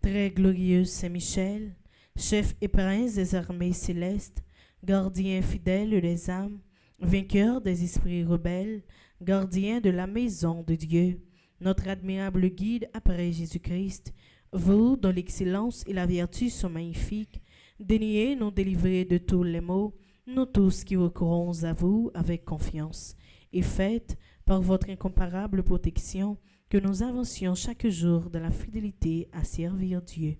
Très glorieux Saint-Michel, chef et prince des armées célestes, gardien fidèle des âmes, vainqueur des esprits rebelles, gardien de la maison de Dieu, notre admirable guide après Jésus-Christ, vous, dont l'excellence et la vertu sont magnifiques, daignez nous délivrer de tous les maux, nous tous qui recourons à vous avec confiance, et faites, par votre incomparable protection, que nous avancions chaque jour dans la fidélité à servir Dieu.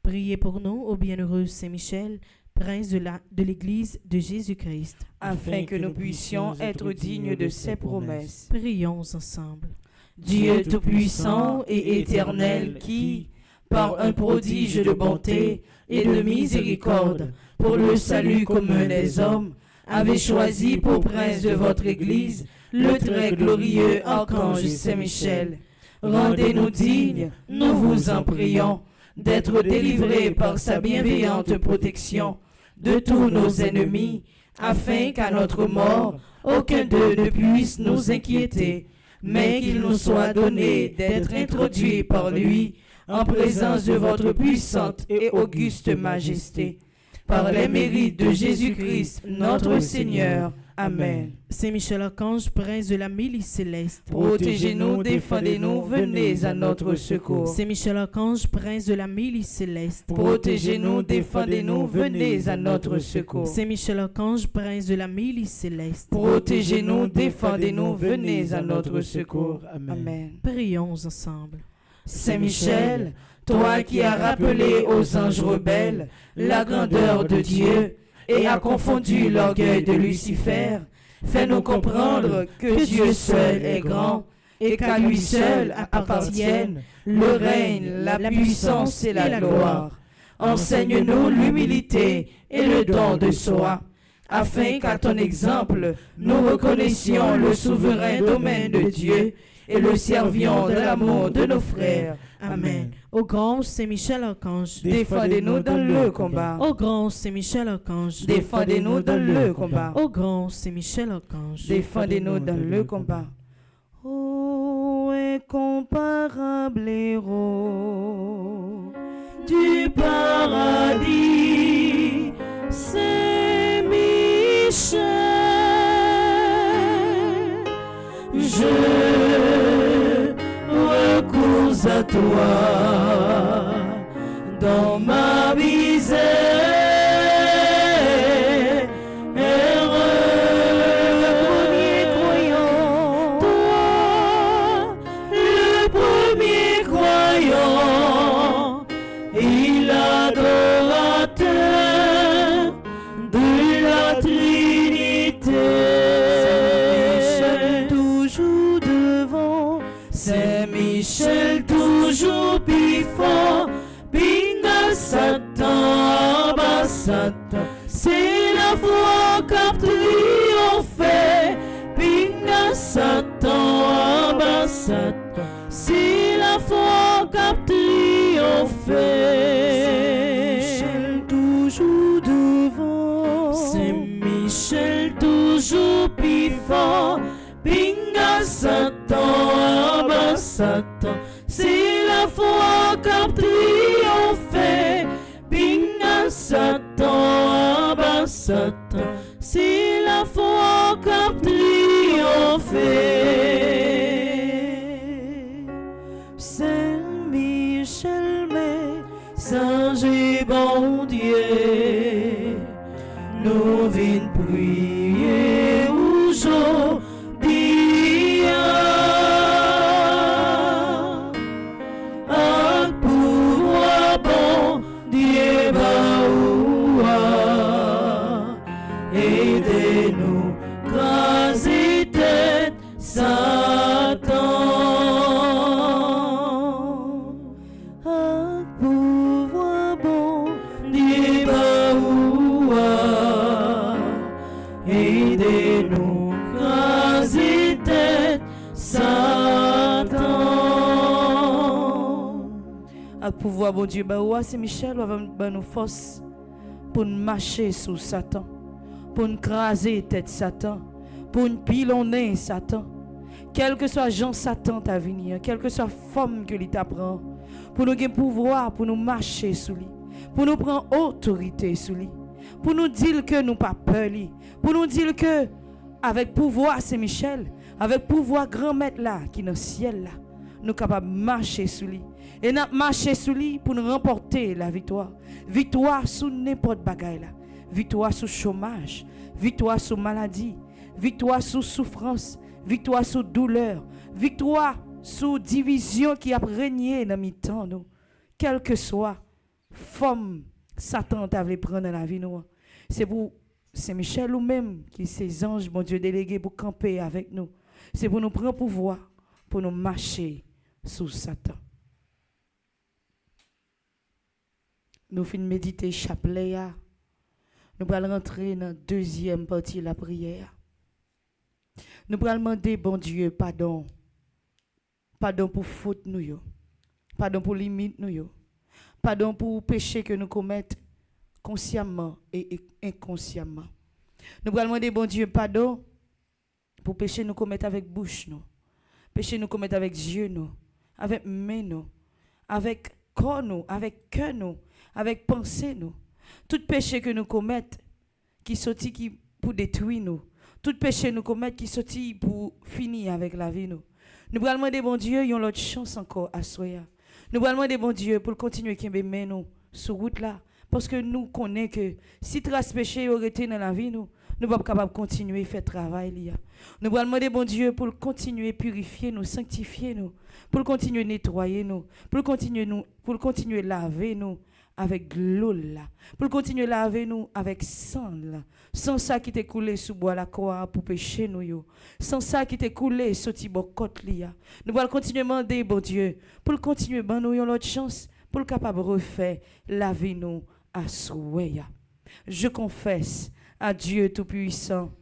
Priez pour nous, ô bienheureux Saint-Michel, prince de l'Église de Jésus-Christ, afin que nous puissions être dignes de ses promesses. Prions ensemble. Dieu Tout-Puissant et Éternel qui, par un prodige de bonté et de miséricorde, pour le salut commun des hommes, avez choisi pour prince de votre Église le très glorieux archange Saint-Michel. Rendez-nous dignes, nous vous en prions, d'être délivrés par sa bienveillante protection de tous nos ennemis, afin qu'à notre mort, aucun d'eux ne puisse nous inquiéter, mais qu'il nous soit donné d'être introduits par lui en présence de votre puissante et auguste majesté. Par les mérites de Jésus-Christ, notre Seigneur. Amen. Saint Michel Archange, prince de la milice céleste, Protégez-nous, défendez-nous, venez à notre secours. Saint Michel Archange, prince de la milice céleste, Protégez-nous, défendez-nous, venez à notre secours. Saint Michel Archange, prince de la milice céleste, Protégez-nous, défendez-nous, venez à notre secours. Amen. prions ensemble. Saint Michel, toi qui as rappelé aux anges rebelles la grandeur de Dieu et as confondu l'orgueil de Lucifer, fais-nous comprendre que Dieu seul est grand et qu'à lui seul appartiennent le règne, la puissance et la gloire. Enseigne-nous l'humilité et le don de soi, afin qu'à ton exemple, nous reconnaissions le souverain domaine de Dieu et le servions de l'amour de nos frères. Amen. Au grand Saint Michel Archange, Défendez-nous dans le combat. au grand Saint Michel Archange, Défendez-nous dans le combat. au grand Saint Michel Archange, Défendez-nous dans le combat. Ô incomparable héros du paradis, Saint Michel, je recours à toi dans ma misère. Le premier croyant et l'adorateur de la Trinité. Saint Michel toujours devant, Saint Michel toujours plus fort, Binga Satan, bas Satan, c'est la foi qu'a triomphé. Binga Satan, bas Satan, c'est la foi qu'a triomphé. Saint Michel toujours devant, Saint Michel toujours plus fort, Binga Satan, bas Satan, c'est la foi qu'a triomphé. Binga Satan, bas Satan, c'est la foi qu'a triomphé. Saint Michel, mais ange et bon Dieu, nous venons prier aujourd'hui. Un pouvoir bon Dieu baoua, aidez-nous, craser tête Satan. Un pouvoir bon Dieu baoua, aidez-nous, craser tête Satan. À pouvoir bon Dieu baoua, c'est Michel va nous force pour nous marcher sous Satan, pour nous craser tête Satan, pour nous pilonner Satan. Quel que soit Jean Satan ta venir, quelle que soit forme que lui t'apprend, pour nous gagner pouvoir, pour nous marcher sous lui, pour nous prendre autorité sous lui, pour nous dire que nous pas peur lui, pour nous dire que avec pouvoir c'est Michel, avec pouvoir grand maître là qui est dans le ciel là, nous capables de marcher sous lui. Et nous marcher sous lui pour nous remporter la victoire. Victoire sous n'importe bagaille là. Victoire sous chômage, victoire sous maladie, victoire sous souffrance, victoire sous douleur, victoire sous division qui a régné dans mi temps nous. Quel que soit forme Satan t'avait prendre dans la vie nous. C'est pour Saint Michel ou même qui ces anges bon Dieu délégués pour camper avec nous. C'est pour nous prendre pouvoir pour nous marcher sous Satan. Nous finissons méditer chapelet. Nous allons rentrer dans la deuxième partie de la prière. Nous allons demander, bon Dieu, pardon. Pardon pour faute nous. Pardon pour limite nous. Pardon pour péché que nous commettons consciemment et inconsciemment. Nous allons demander, bon Dieu, pardon pour péché nous commettre avec bouche, nous. Péché nous commettre avec yeux, nous. Avec main, nous. Avec corps, nous. Avec cœur, nous. Avec pensée, nous. Tout péché que nous commettons, qui sortit qui pour détruire nous. Tout péché nous commettons, qui sortit pour finir avec la vie, nous. Nous allons demander, bon Dieu, y a l'autre chance encore à soya. Nous allons demander, bon Dieu, pour continuer à mettre nous sur route là. Parce que nous connaissons que si trace péché aurait été dans la vie, nous ne sommes pas capables de continuer à faire travail. Nous allons demander, bon Dieu, pour continuer à purifier nous, sanctifier nous, pour continuer à nettoyer nous, pour continuer à laver nous avec l'eau là, pour continuer à laver nous avec sang là. Sans ça qui t'est coulé sous bois la croix pour pécher nous yo. Sans ça qui t'est coulé sous tibo côte lia. Nous allons continuer à demander, bon Dieu, pour continuer à nous l'autre chance, pour capable refaire la vie nous à souhait. Je confesse à Dieu Tout-Puissant,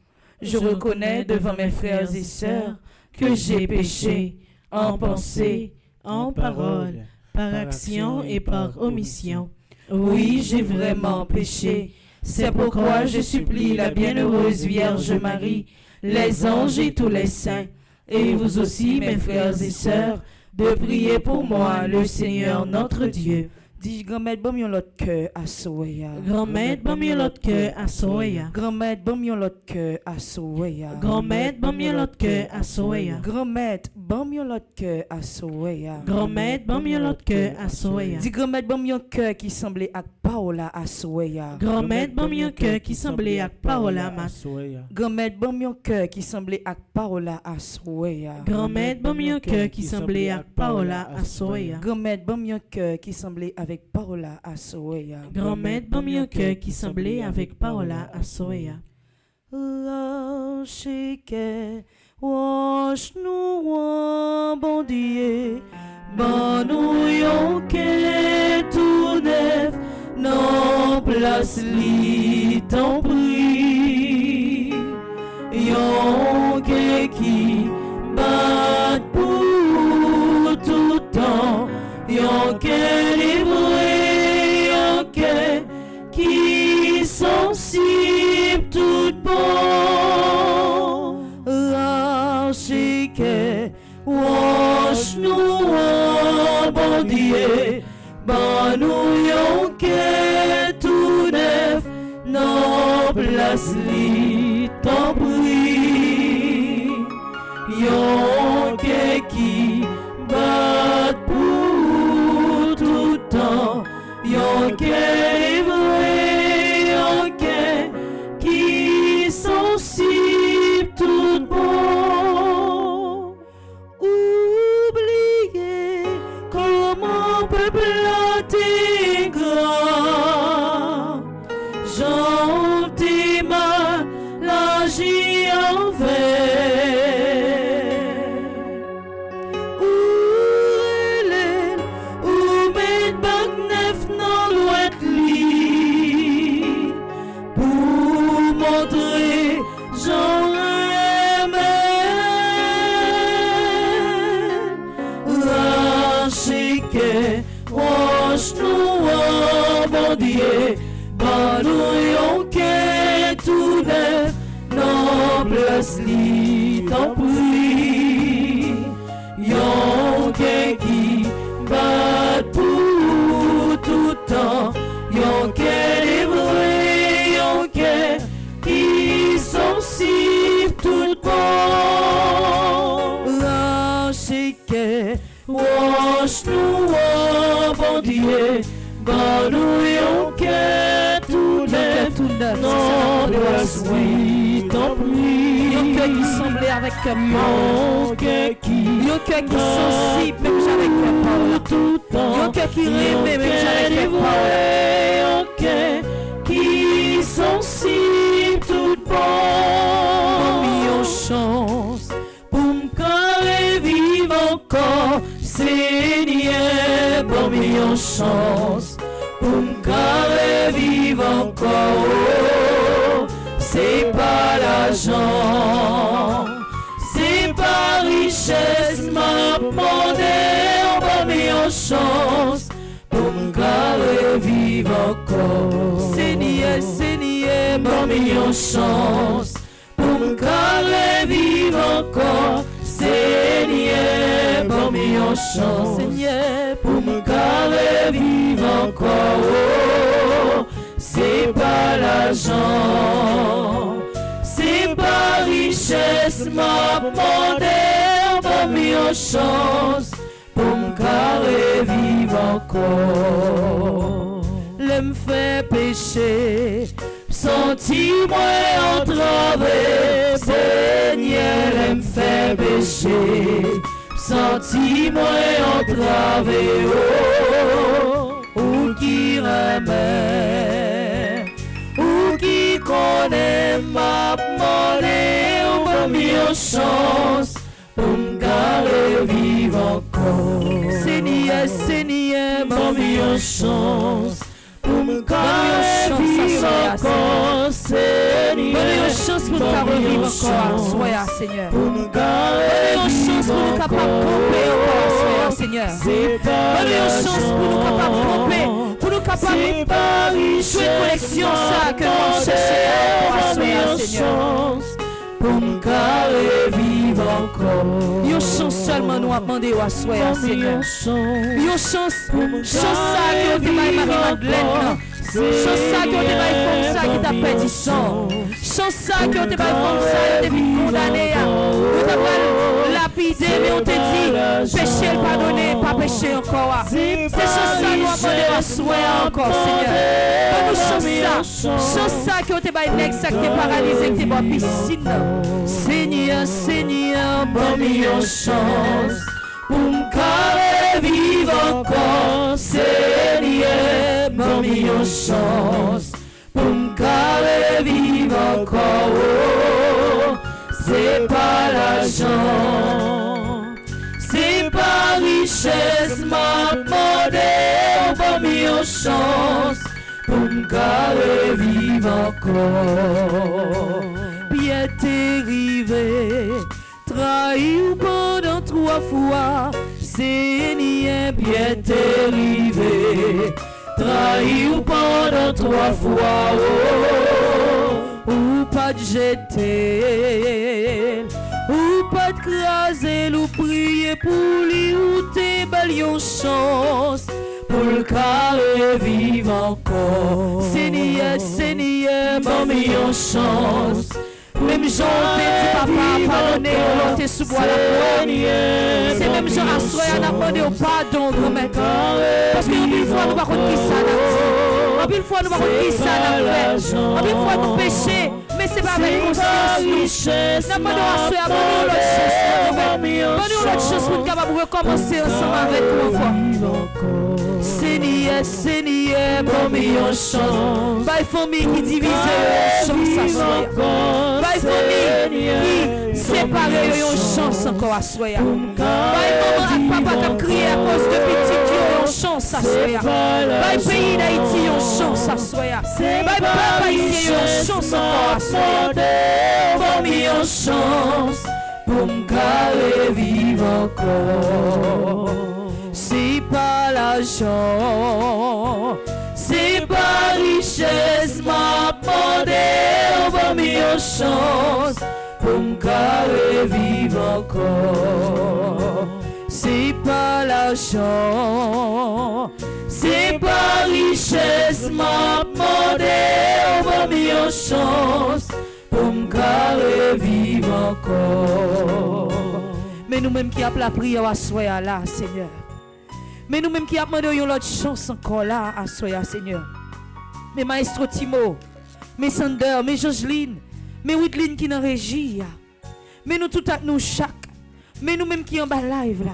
je reconnais devant mes frères et sœurs que j'ai péché en pensée, en parole, par action et par omission. Oui, j'ai vraiment péché. C'est pourquoi je supplie la bienheureuse Vierge Marie, les anges et tous les saints, et vous aussi, mes frères et sœurs, de prier pour moi, le Seigneur notre Dieu. Dis grand-mère, bon mieux l'autre cœur à soya. Grand-mère, bon mieux l'autre cœur à soya. Grand-mère, bon mieux l'autre cœur à soya. Grand-mère, bon mieux l'autre cœur à soya. Grand-mère, bon mieux l'autre cœur à soya. Grand-mère, bon mieux l'autre cœur à soya. Dis grand-mère, bon mieux cœur qui semblait à Paola à soya. Grand-mère, bon mieux cœur qui semblait à Paola à Grand-mère, bon mieux cœur qui semblait à Paola à soya. Grand-mère, bon mieux cœur qui semblait à Paola à soya. Grand-mère, bon mieux cœur qui semblait avec Paola à soya. Grand-mère, bon mieux cœur qui semblait avec Paola à soya. Lâchez wash nous bon Dieu, bon nous yon que tout neuf, non place li ton prix, yon que qui bat pour tout temps, yon que livré, yon que qui sensible tout bon. Lâchez wash nous bon Dieu, bon nous yon que tout neuf, non place li ton prix, yon que qui bat pour tout temps, yon que vrai, yon que qui sensible tout bon. Oubliez comment peuple a été grand, gentiment l'agit envers. Ou relève, ou met bac neuf dans l'ouest lit, pour montrer j'en que wash nous bon Dieu, bon nous yon que tout neuf, non place li ton prix, yon que qui bat pour tout temps, yon que livré, yon que qui sensible tout bon. Lâchez que wash nous bon Dieu, bon nous yon que tout neuf, non place oui ton prix, yon que qui semblait avec mon que qui, yon que qui sensible même j'avec Paola tout temps, yon que qui rêvait même j'avec Paola, yon que qui sensible tout bon, yon chance pour m'carrer vivre encore. Seigneur, bon million chance pour m'carrer vivre encore. C'est pas l'argent, c'est pas richesse, ma monnaie, bon million chance pour m'carrer vivre encore. Seigneur, Seigneur, bon bon-moi une chance pour me carrer vivre encore. Seigneur, bon-moi une chance, Seigneur, pour me carrer vivre encore. Oh, c'est pas l'argent, c'est pas richesse, ma bonheur, bon-moi une chance pour me carrer vivre encore. L'aime fait pécher, senti-moi entravé, Seigneur, l'aime fait pécher, senti-moi entravé, oh, ou qui remet, ou qui connaît ma monnaie, ou ma meilleure chance pour me garder vivre encore. Seigneur, Seigneur, ma meilleure chance pour me garder vivre encore. Seigneur, ma meilleure chance pour me garder vivre encore. Soyez Seigneur. Pour me garder chance pour nous capables de camper encore. Soyez Seigneur. Ma meilleure chance pour nous capables de camper, pour nous capables de jouer collection ça que nous cherchons. Soyez Seigneur. Pour me carrer vivre encore. Une chance seulement nous a demandé à soir, Seigneur. Une chance ça qui a été Marie-Madeleine. Chance ça qui a été comme ça qui t'a perdu sang. Chance ça qui a été comme ça qui a été condamné. On t'a pas lapidé, mais on t'a dit péché le pardonner, pas péché encore. C'est chance ça nous a demandé à soir encore, Seigneur. Nous chance ça qui a été nègre, ça qui est paralysé, qui est dans piscine. Seigneur, Seigneur, bon-moi une chance pour me carrer vivre encore. Seigneur, bon-moi une chance pour me carrer vivre encore. Oh, c'est pas l'argent, c'est pas richesse, ma monnaie, bon-moi une chance pour me carrer vivre encore. Bien t'es trahi pendant 3 fois, Seigneur, bien t'es trahi pendant 3 fois, oh, ou pas de jeter, ou pas de craser, ou prier pour lui, ou t'es balion chance pour le carré vivre encore. Seigneur, Seigneur, bon-moi une chance. Même Jean petit papa pardonné, on t'es sous bois la croix. C'est même Jean assoyé, on a demandé au pardon, grand-mère. Parce qu'une fois nous ne savons pas qui ça n'a dit. Une fois nous ne savons pas qui ça n'a fait. Une fois nous péchons, mais ce n'est pas avec conscience. Nous demandons à soyez, abonnez-nous l'autre chance pour nous capables de recommencer ensemble avec nous encore. Seigneur, Seigneur, bon-moi une chance. By famille qui divise, chance à soyez. By famille qui sépare, une chance encore à soyez. By maman et papa qui ont crié à cause de petit Dieu, une chance à soyez. By pays d'Haïti, une chance à soyez. By papa ici, une chance encore à soyez. Bon-moi une chance pour me carrer vivre encore. C'est pas l'argent, c'est pas richesse, ma bonheur, bon-moi une chance pour me carrer vivre encore. C'est pas l'argent, c'est pas richesse, ma bonheur, bon-moi une chance pour me carrer vivre encore. Mais nous-mêmes qui avons la prière à soya là, Seigneur. Mais nous-mêmes qui avons demandé une autre chance encore là, à soya, Seigneur. Mais Maestro Timo, mais Sander, mais Joseline, mais Whitline qui dans régie. Mais nous tout à nous chaque. Mais nous-mêmes qui en bas live là.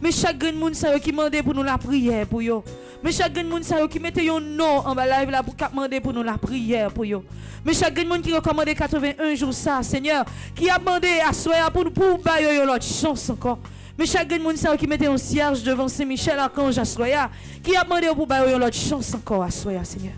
Mais chaque grand monde qui demande pour nous la prière pour yo. Mais chaque grand monde qui mette un nom en bas live là pour demander pour nous la prière pour yo. Mais chaque monde qui recommande 81 jours ça, Seigneur, qui a demandé à soya pour nous pour bailler l'autre chance encore. Mais chaque monde qui mettait un cierge devant Saint-Michel Archange à soya, qui a demandé pour bailler l'autre chance encore à soya, Seigneur.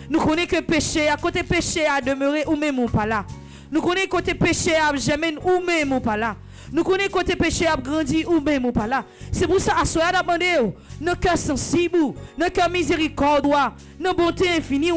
Nous connaissons que péché, à côté péché a demeuré ou même ou pas là. Nous connaissons que côté péché a jamais ou même ou pas là. Nous connaissons côté péché a grandi ou même ou pas là. C'est pour ça, à soi, à demandé, nos cœurs sensibles, nos cœurs miséricordieux, nos bonté infinie,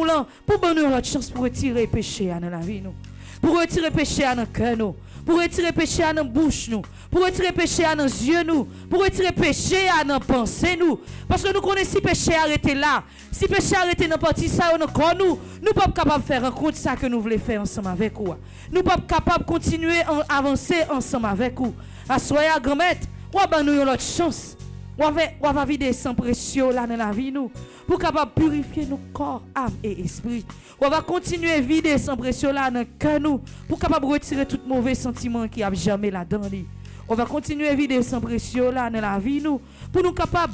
pour donner notre chance pour retirer péché dans la vie, nous. Pour retirer péché dans le cœur, nous. Pour retirer péché dans la bouche, nous. Pour retirer péché dans les yeux, nous. Pour retirer péché dans la pensée, nous. Parce que nous connaissons si péché arrêté là. Si péché arrêté dans la partie ça, nous ne sommes pas capables de faire rencontre ça que nous voulons faire ensemble avec vous. Nous ne sommes pas capables de continuer à avancer ensemble avec vous. À soyez grand-mère, ou à nous l'autre chance. On va vider sans précieux là dans la vie nous pour capable purifier nos corps, âme et esprit. On va continuer à vider sans précieux là dans cœur nous pour capable retirer tout mauvais sentiment qui a jamais là-dedans. On va continuer à vider sans précieux là dans la vie nous pour nous capable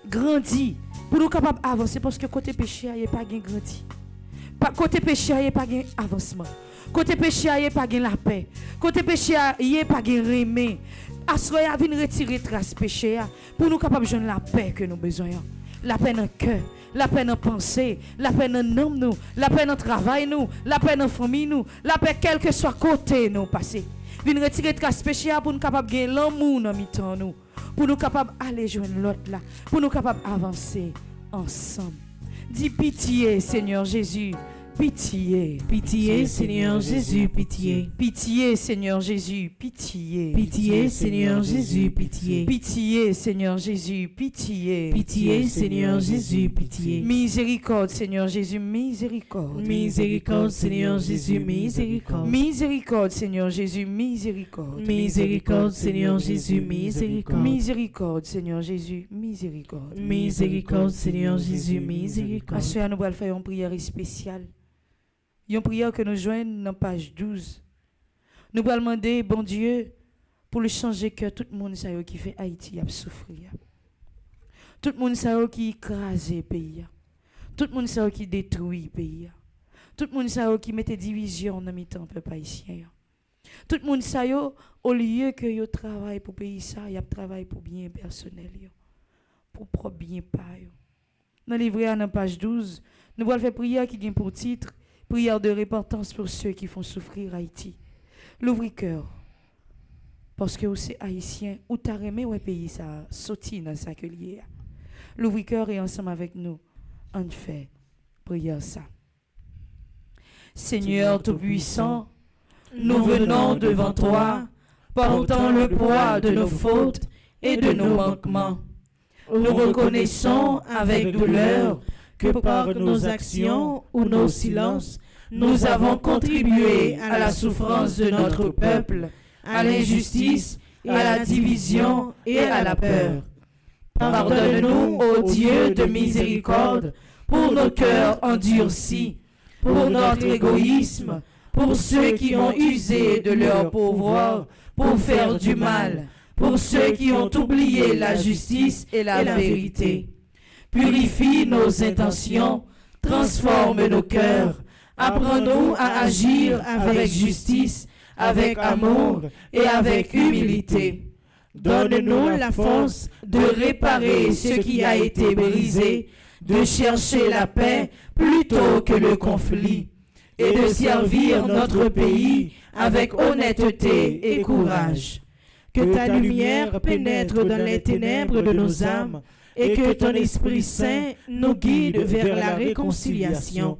grandir, pour nous capable avancer parce que côté péché il n'y a pas de grandi. Côté péché il n'y a pas de avancement. Côté péché il n'y a pas de la paix. Côté péché il n'y a pas de remède. Assoya vient retirer trace péché pour nous capables de joindre la paix que nous besoin. La paix dans le cœur, la paix dans la pensée, la paix dans l'âme nous, la paix dans le travail nous, la paix dans la famille nous, la paix quel que soit côté nous passer. Vient retirer trace péché pour nous capables de gagner l'amour dans mi-temps nous, pour nous capables d'aller joindre l'autre là, pour nous capables d'avancer ensemble. Dis pitié Seigneur Jésus. Pitié, Pitié, Seigneur Jésus, pitié. pitié Seigneur Jésus, pitié. Pitié, Seigneur Jésus, pitié. Pitié Seigneur Jésus, pitié. Pitié, Seigneur Jésus, pitié. Miséricorde Seigneur Jésus, miséricorde. Miséricorde, Seigneur Jésus, miséricorde. Miséricorde Seigneur Jésus, miséricorde. Miséricorde, Seigneur Jésus, miséricorde. Miséricorde Seigneur Jésus, miséricorde. Miséricorde, Seigneur Jésus, miséricorde. Assoya, nous allons faire une prière spéciale. Une prière que nous joignons dans page 12. Nous allons demander, bon Dieu, pour le changer que tout le monde qui fait Haïti a souffrir. Tout le monde qui écrase le pays. Tout le monde qui détruit le pays. Tout le monde qui met des divisions dans le temps peuple haïtien. Tout le monde au lieu que yo travaille pour le pays ça, y a travail pour bien personnel pour propre bien pas. Dans le livret dans page 12, nous allons faire prière qui gagne pour titre prière de repentance pour ceux qui font souffrir Haïti. L'ouvrir cœur. Parce que c'est haïtien, ou t'as remis un pays ça sorti dans sa collier. L'ouvrir cœur et ensemble avec nous, on fait prière ça. Seigneur Tout-Puissant, nous venons devant toi, portant le poids de nos fautes et de nos manquements. Nous reconnaissons avec douleur que par nos actions ou nos silences, nous avons contribué à la souffrance de notre peuple, à l'injustice, à la division et à la peur. Pardonne-nous, ô Dieu de miséricorde, pour nos cœurs endurcis, pour notre égoïsme, pour ceux qui ont usé de leur pouvoir pour faire du mal, pour ceux qui ont oublié la justice et la vérité. Purifie nos intentions, transforme nos cœurs, apprends-nous à agir avec justice, avec amour et avec humilité. Donne-nous la force de réparer ce qui a été brisé, de chercher la paix plutôt que le conflit, et de servir notre pays avec honnêteté et courage. Que ta lumière pénètre dans les ténèbres de nos âmes, et que ton Esprit Saint nous guide vers la réconciliation.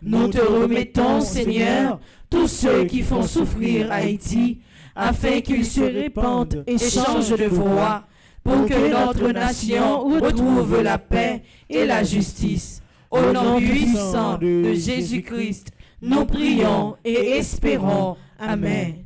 Nous te remettons, Seigneur, tous ceux qui font souffrir Haïti, afin qu'ils se répandent et changent de voie, pour que notre nation retrouve la paix et la justice. Au nom puissant de Jésus-Christ, nous prions et espérons. Amen.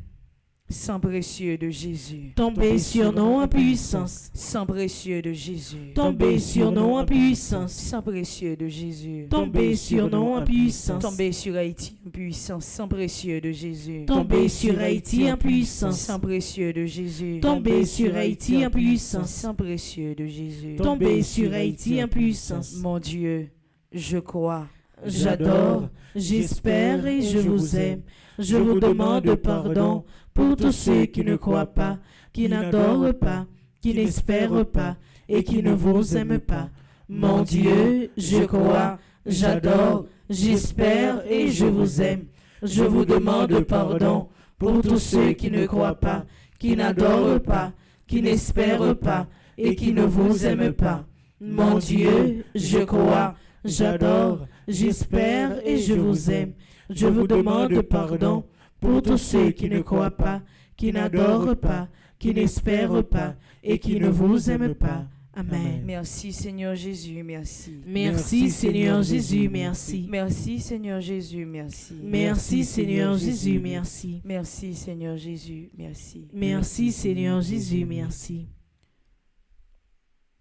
Sang précieux de Jésus, Tombez sur nous en puissance. sang précieux de Jésus, Tombez sur nous en puissance. sang précieux de Jésus, Tombez sur nous en puissance. tombez sur Haïti en puissance, sang précieux de Jésus, Tombez sur Haïti en puissance. sang précieux de Jésus, Tombez sur Haïti en puissance. sang précieux de Jésus. Tombez sur Haïti en puissance. Mon Dieu, je crois, J'adore, j'espère et je vous aime. Je vous demande pardon pour tous ceux qui ne croient pas, qui n'adorent pas, qui n'espèrent pas et qui ne vous aiment pas. Mon Dieu, je crois, j'adore, j'espère et je vous aime. Je vous demande pardon pour tous ceux qui ne croient pas, qui n'adorent pas, qui n'espèrent pas et qui ne vous aiment pas. Mon Dieu, je crois, j'adore, j'espère et je vous aime. Je vous demande pardon pour tous ceux qui ne croient pas, qui n'adorent pas, qui n'espèrent pas et qui ne vous aiment pas. Amen. Merci Seigneur Jésus, merci. Merci Seigneur Jésus, merci. Merci Seigneur Jésus, merci. Merci Seigneur Jésus, merci. Merci Seigneur Jésus, merci. Merci Seigneur Jésus, merci.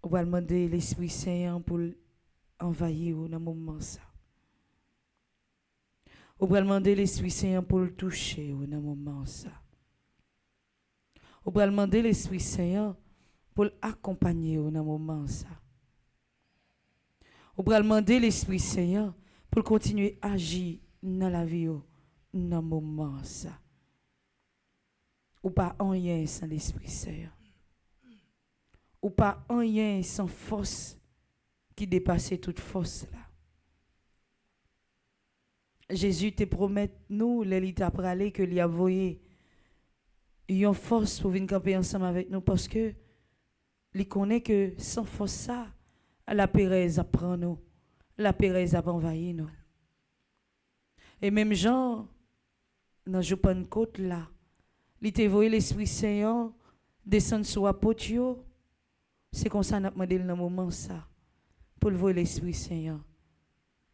On va demander l'Esprit Saint pour envahir dans le moment ça. On va demander l'Esprit Saint pour le toucher dans le moment ça. On va demander l'Esprit Saint pour l'accompagner dans le moment ça. On va demander l'Esprit Saint pour continuer à agir dans la vie dans le moment ça. Ou pas rien sans l'Esprit Saint. Ou pas rien sans force qui dépasse toute force là. Jésus te promet nous, il t'a parlé que il a envoyé une force pour venir camper ensemble avec nous parce que il connaît que sans force ça, la pérèse apprend nous, la pérèse a envahi nous. Et même Jean, dans le Pentecôte là, il t'a envoyé l'Esprit Saint descendre sur l'apôtre. C'est comme ça qu'on a demandé dans le moment ça, pour le voir l'Esprit Saint,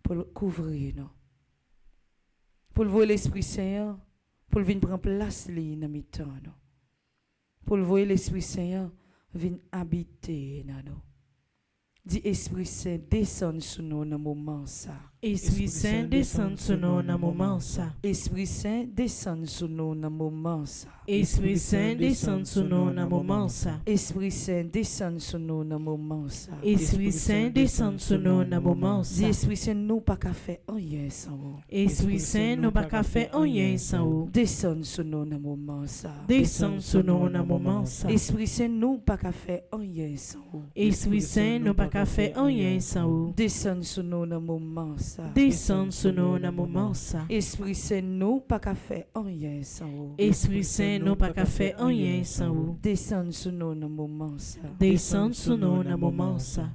pour le couvrir nous. Pour le voir l'Esprit Saint, pour le venir prendre place dans nos temps. Pour le voir l'Esprit Saint, venir habiter dans nous. Dis Esprit Saint, descend sur nous dans le moment ça. Esprit Saint, descend sur nous dans le moment ça. Esprit Saint, descend sur nous dans le moment ça. Esprit Saint, descend sur nous dans le moment ça. Esprit Saint, descend sur nous dans le moment ça. Esprit Saint, descend sur nous dans le moment Dis ça. Esprit Saint, nous pas qu'à faire rien sans vous. Esprit Saint, nous pas qu'à faire rien sans vous. Descend sur nous dans le moment ça. Descend sur nous dans le moment ça. Esprit Saint, nous pas qu'à faire rien sans vous. Esprit Saint, nous pas qu'à faire rien sans vous. Descend sur nous dans le moment ça. Descend sur nous dans le moment ça. Esprit Saint, nous pas qu'à faire rien sans vous. Esprit Saint, nous pas qu'à faire rien sans vous. Descend sur nous dans le moment ça. Descend sur nous dans le moment ça.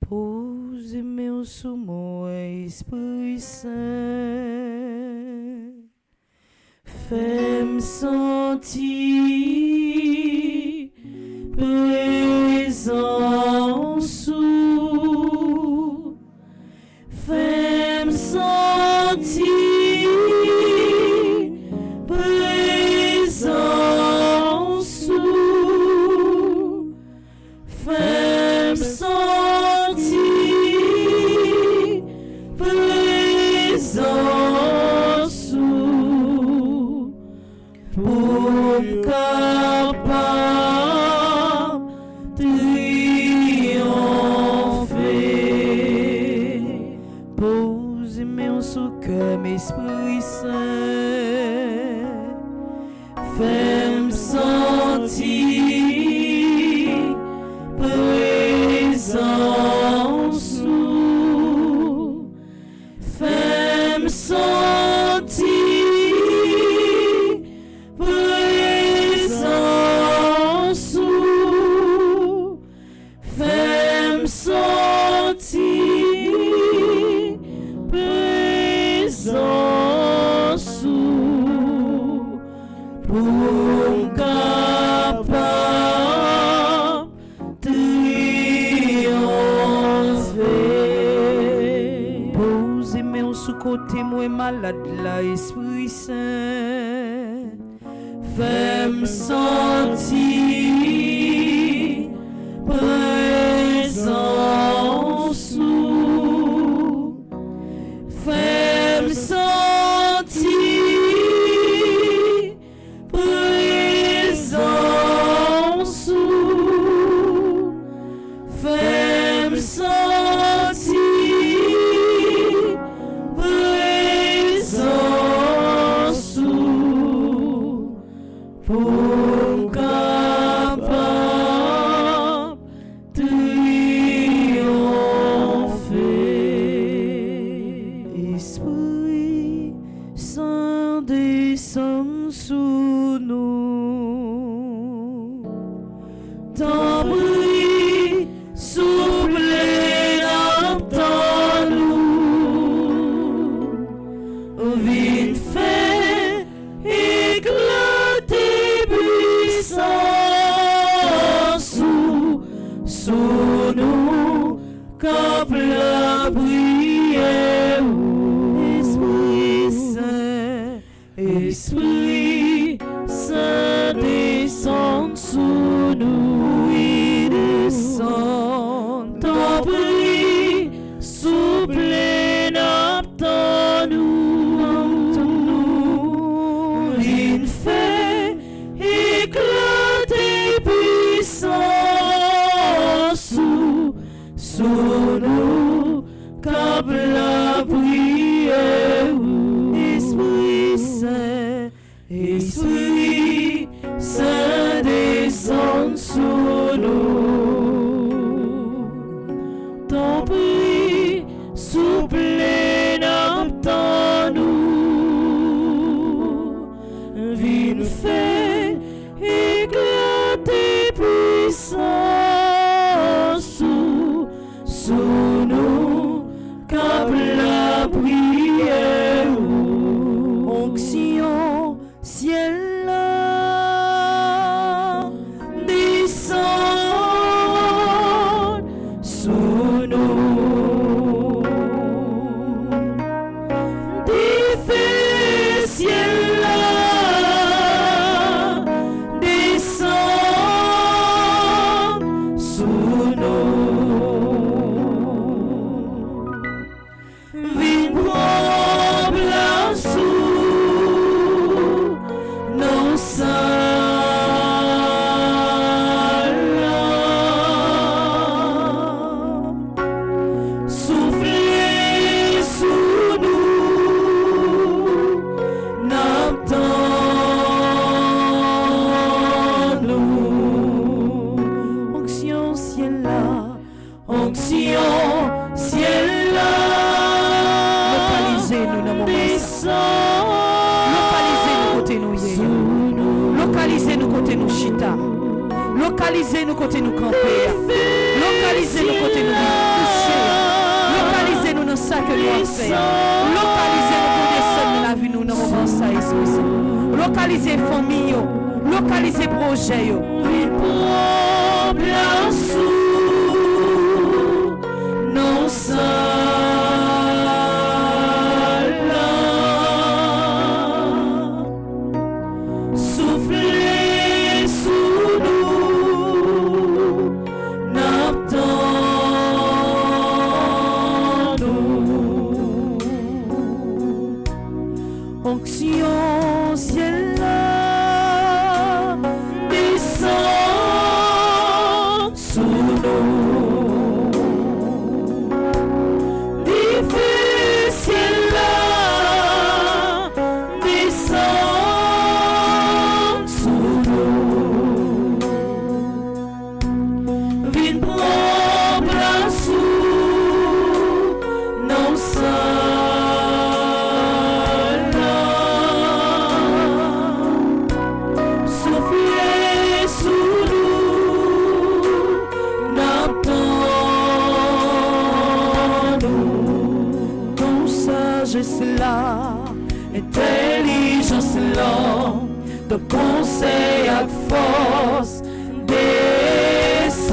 Posez-moi sous mon Esprit Saint. Fais-moi sentir présence. Fais-moi sentir présence. Fais-moi sentir présence. Pour capable triompher. Posez-moi sous cœur, Esprit Saint. Fais-moi sentir présence. Fais-moi sentir présence. Fais-moi sentir présence. Pour capable triompher. Posez-moi sous côté moi malade là, Esprit Saint. Fais-moi sentir présence. Fais-moi sentir présence. Fais-moi sentir présence. Pour capable triompher. Esprit Saint, descend sous nous. Esprit Saint descend sous nous, il descend. Ton prix souple nous, il fait éclater puissance sous nous, comme la prière. Esprit Saint descend sous nous. Ton prix souple n'attend nous. Viens fait éclater puissance sous nous, comme la prière. Onction ciel là descend sous nous. Des feux ciel là descend sous nous. Viens prendre place nos soufflez sous nous, n'entends-nous. Onction ciel là, onction ciel là, localisez-nous dans mon localisez-nous côté nous yéya, localisez-nous côté nous chita, localisez-nous côté nous camper, localisez-nous côté nous toucher, localisez-nous dans ça que nous avons fait, localisez-nous pour descendre la vie nous dans mon ça esprit saint, localisez famille, localisez projet yo, place non ça. Onction ciel là descend sous nous. Des feux ciel là descend sous nous. Viens prendre place non ça. Là, intelligence là, de conseil à force, descend,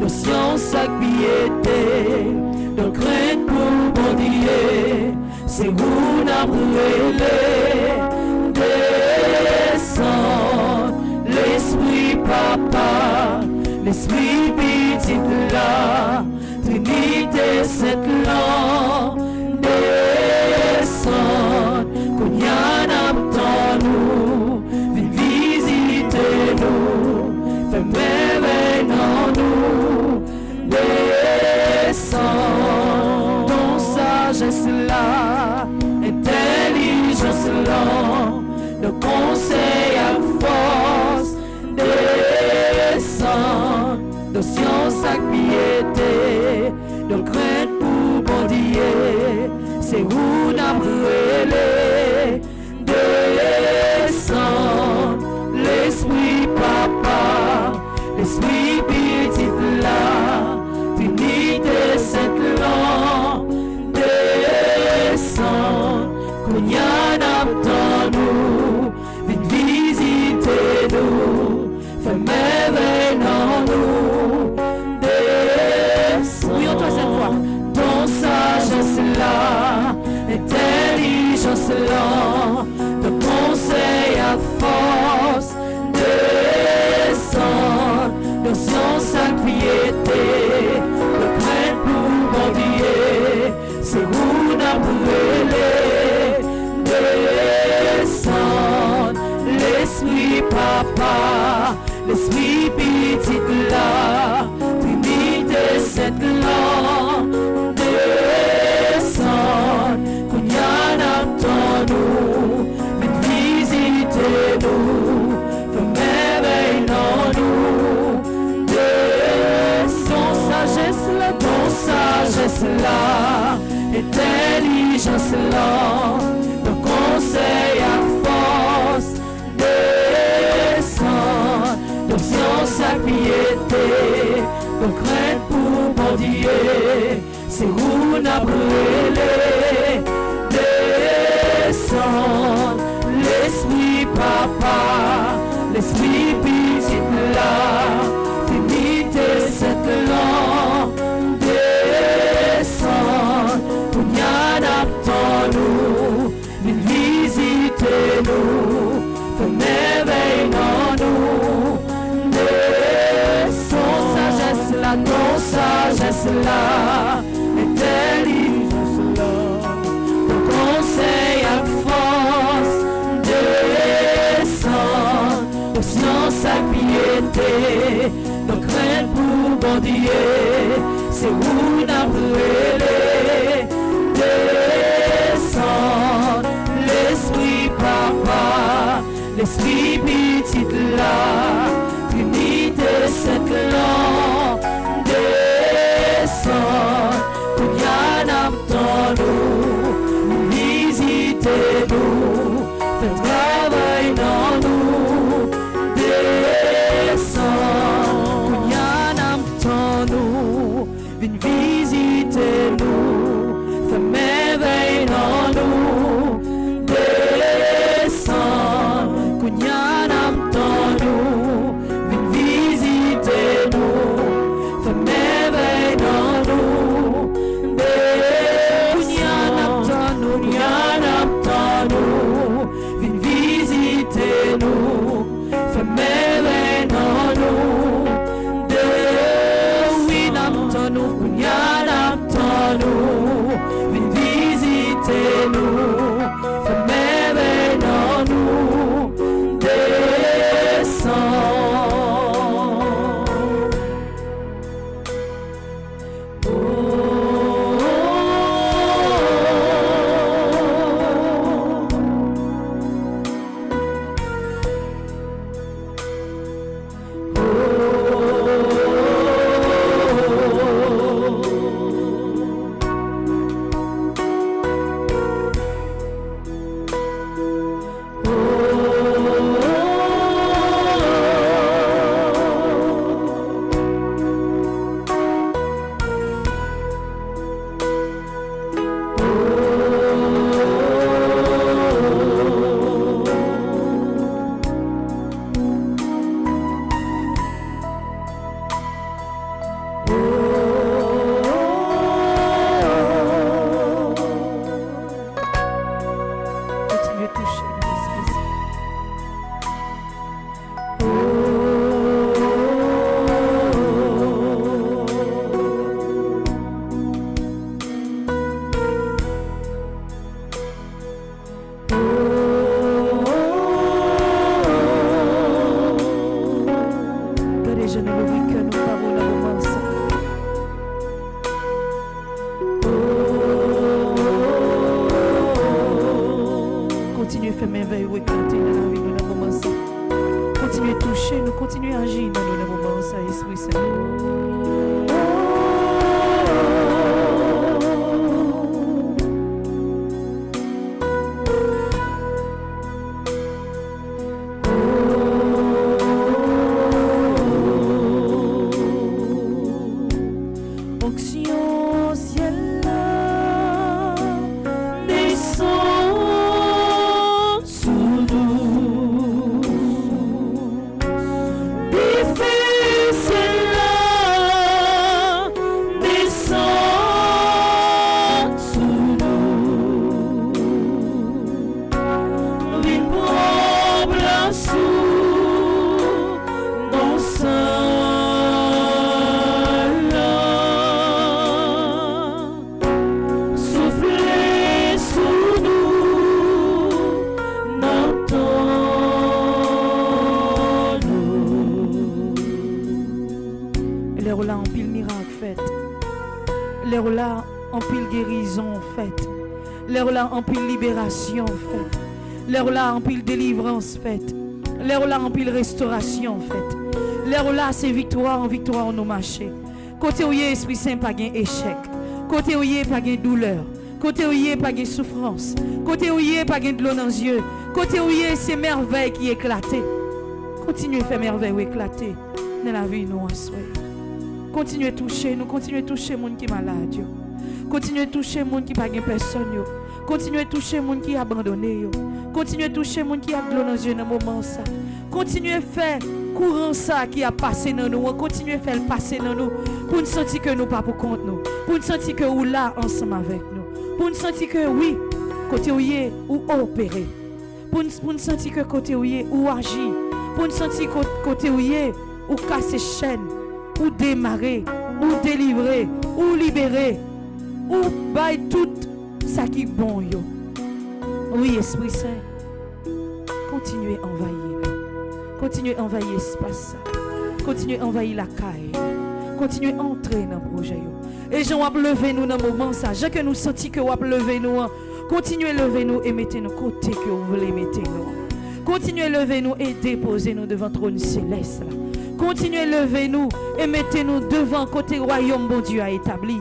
de science à piété, de crainte pour bondier, c'est où n'a brûlé, descend, l'esprit papa, l'esprit petit là, Trinité cette là. Qu'on y en a dans nous, viens visiter nous, fais merveille en nous, descends, ton sagesse là, intelligence là, de conseil à force, descends, de science à piété, de crainte pour bondier. C'est où n'a brûlé, descend, l'esprit papa, l'esprit petit là, Trinité cette là, descend, qu'on y en a dans nous, viens visiter nous, fais merveille en nous, descend, oui, on doit cette fois, ton sagesse là, intelligence l'esprit petit là, Trinité cette langue, descend, qu'on y en attend nous, vite visitez-nous, fais merveille dans nous, descend sagesse là, ton sagesse là, intelligence là, ton conseil à force, descend, ton science à piété, ton crainte pour bon Dieu, c'est où n'a brûlé, descend, l'esprit papa, l'esprit petit là, Trinité cette langue, descend, pour n'y en attend nous, viens visiter-nous, fais merveille dans nous, descend, sagesse là, ton sagesse là, intelligence là, ton conseil à force, descend, ton science à piété, ton crainte pour bon Dieu, c'est où n'a brûlé, descend, l'esprit papa, l'esprit petit là, Trinité cette langue, descend, pour y en attend nous, visitez-nous, faites travail dans nous, descend, pour y en attend nous, viens visiter-nous. L'air là, en pile guérison faite. L'air là, en pile libération faite. L'air là, en pile délivrance faite. L'air là, en pile restauration faite. L'air là, c'est victoire en victoire nous marcher. Côté où y est Esprit Saint, pas gain échec. Côté où y est pas gain douleur. Côté où y est pas gain souffrance. Côté où y est pas gain de l'eau dans les yeux. Côté où y est c'est merveille qui éclate. Continuez à faire merveille éclater dans la vie nous en soi. Continuez à toucher nous, continuez à toucher les gens qui sont malades. Continuez à toucher les gens qui n'ont pas de personne. Continuez à toucher les gens qui sont abandonnés. Continuez à toucher les gens qui ont de l'eau dans les yeux dans ce moment. Continuez à faire courant ça qui a passé dans nous. Continuez à faire le passer dans nous. Pour nous sentir que nous pas pour compte nous. Pour nous sentir que nous là ensemble avec nous. Pour nous sentir que oui, côté où y est, ou opérer. Pour nous sentir que côté où y est, ou agir. Pour nous sentir que côté où y est, ou casser chaîne. Ou démarrer, ou délivrer, ou libérer, ou bailler tout ça qui est bon. Yo. Oui, Esprit Saint, continuez à envahir. Continuez à envahir l'espace. Continuez à envahir la caille. Continuez à entrer dans le projet. Yo. Et je vais lever nous dans le moment ça. Je que nous sentons que vous lever nous. Continuez à lever nous et mettez nous côté que vous voulez mettre nous. Continuez à lever nous et déposer nous devant le trône céleste. Là. Continuez à lever nous et mettez-nous devant côté royaume bon Dieu a établi.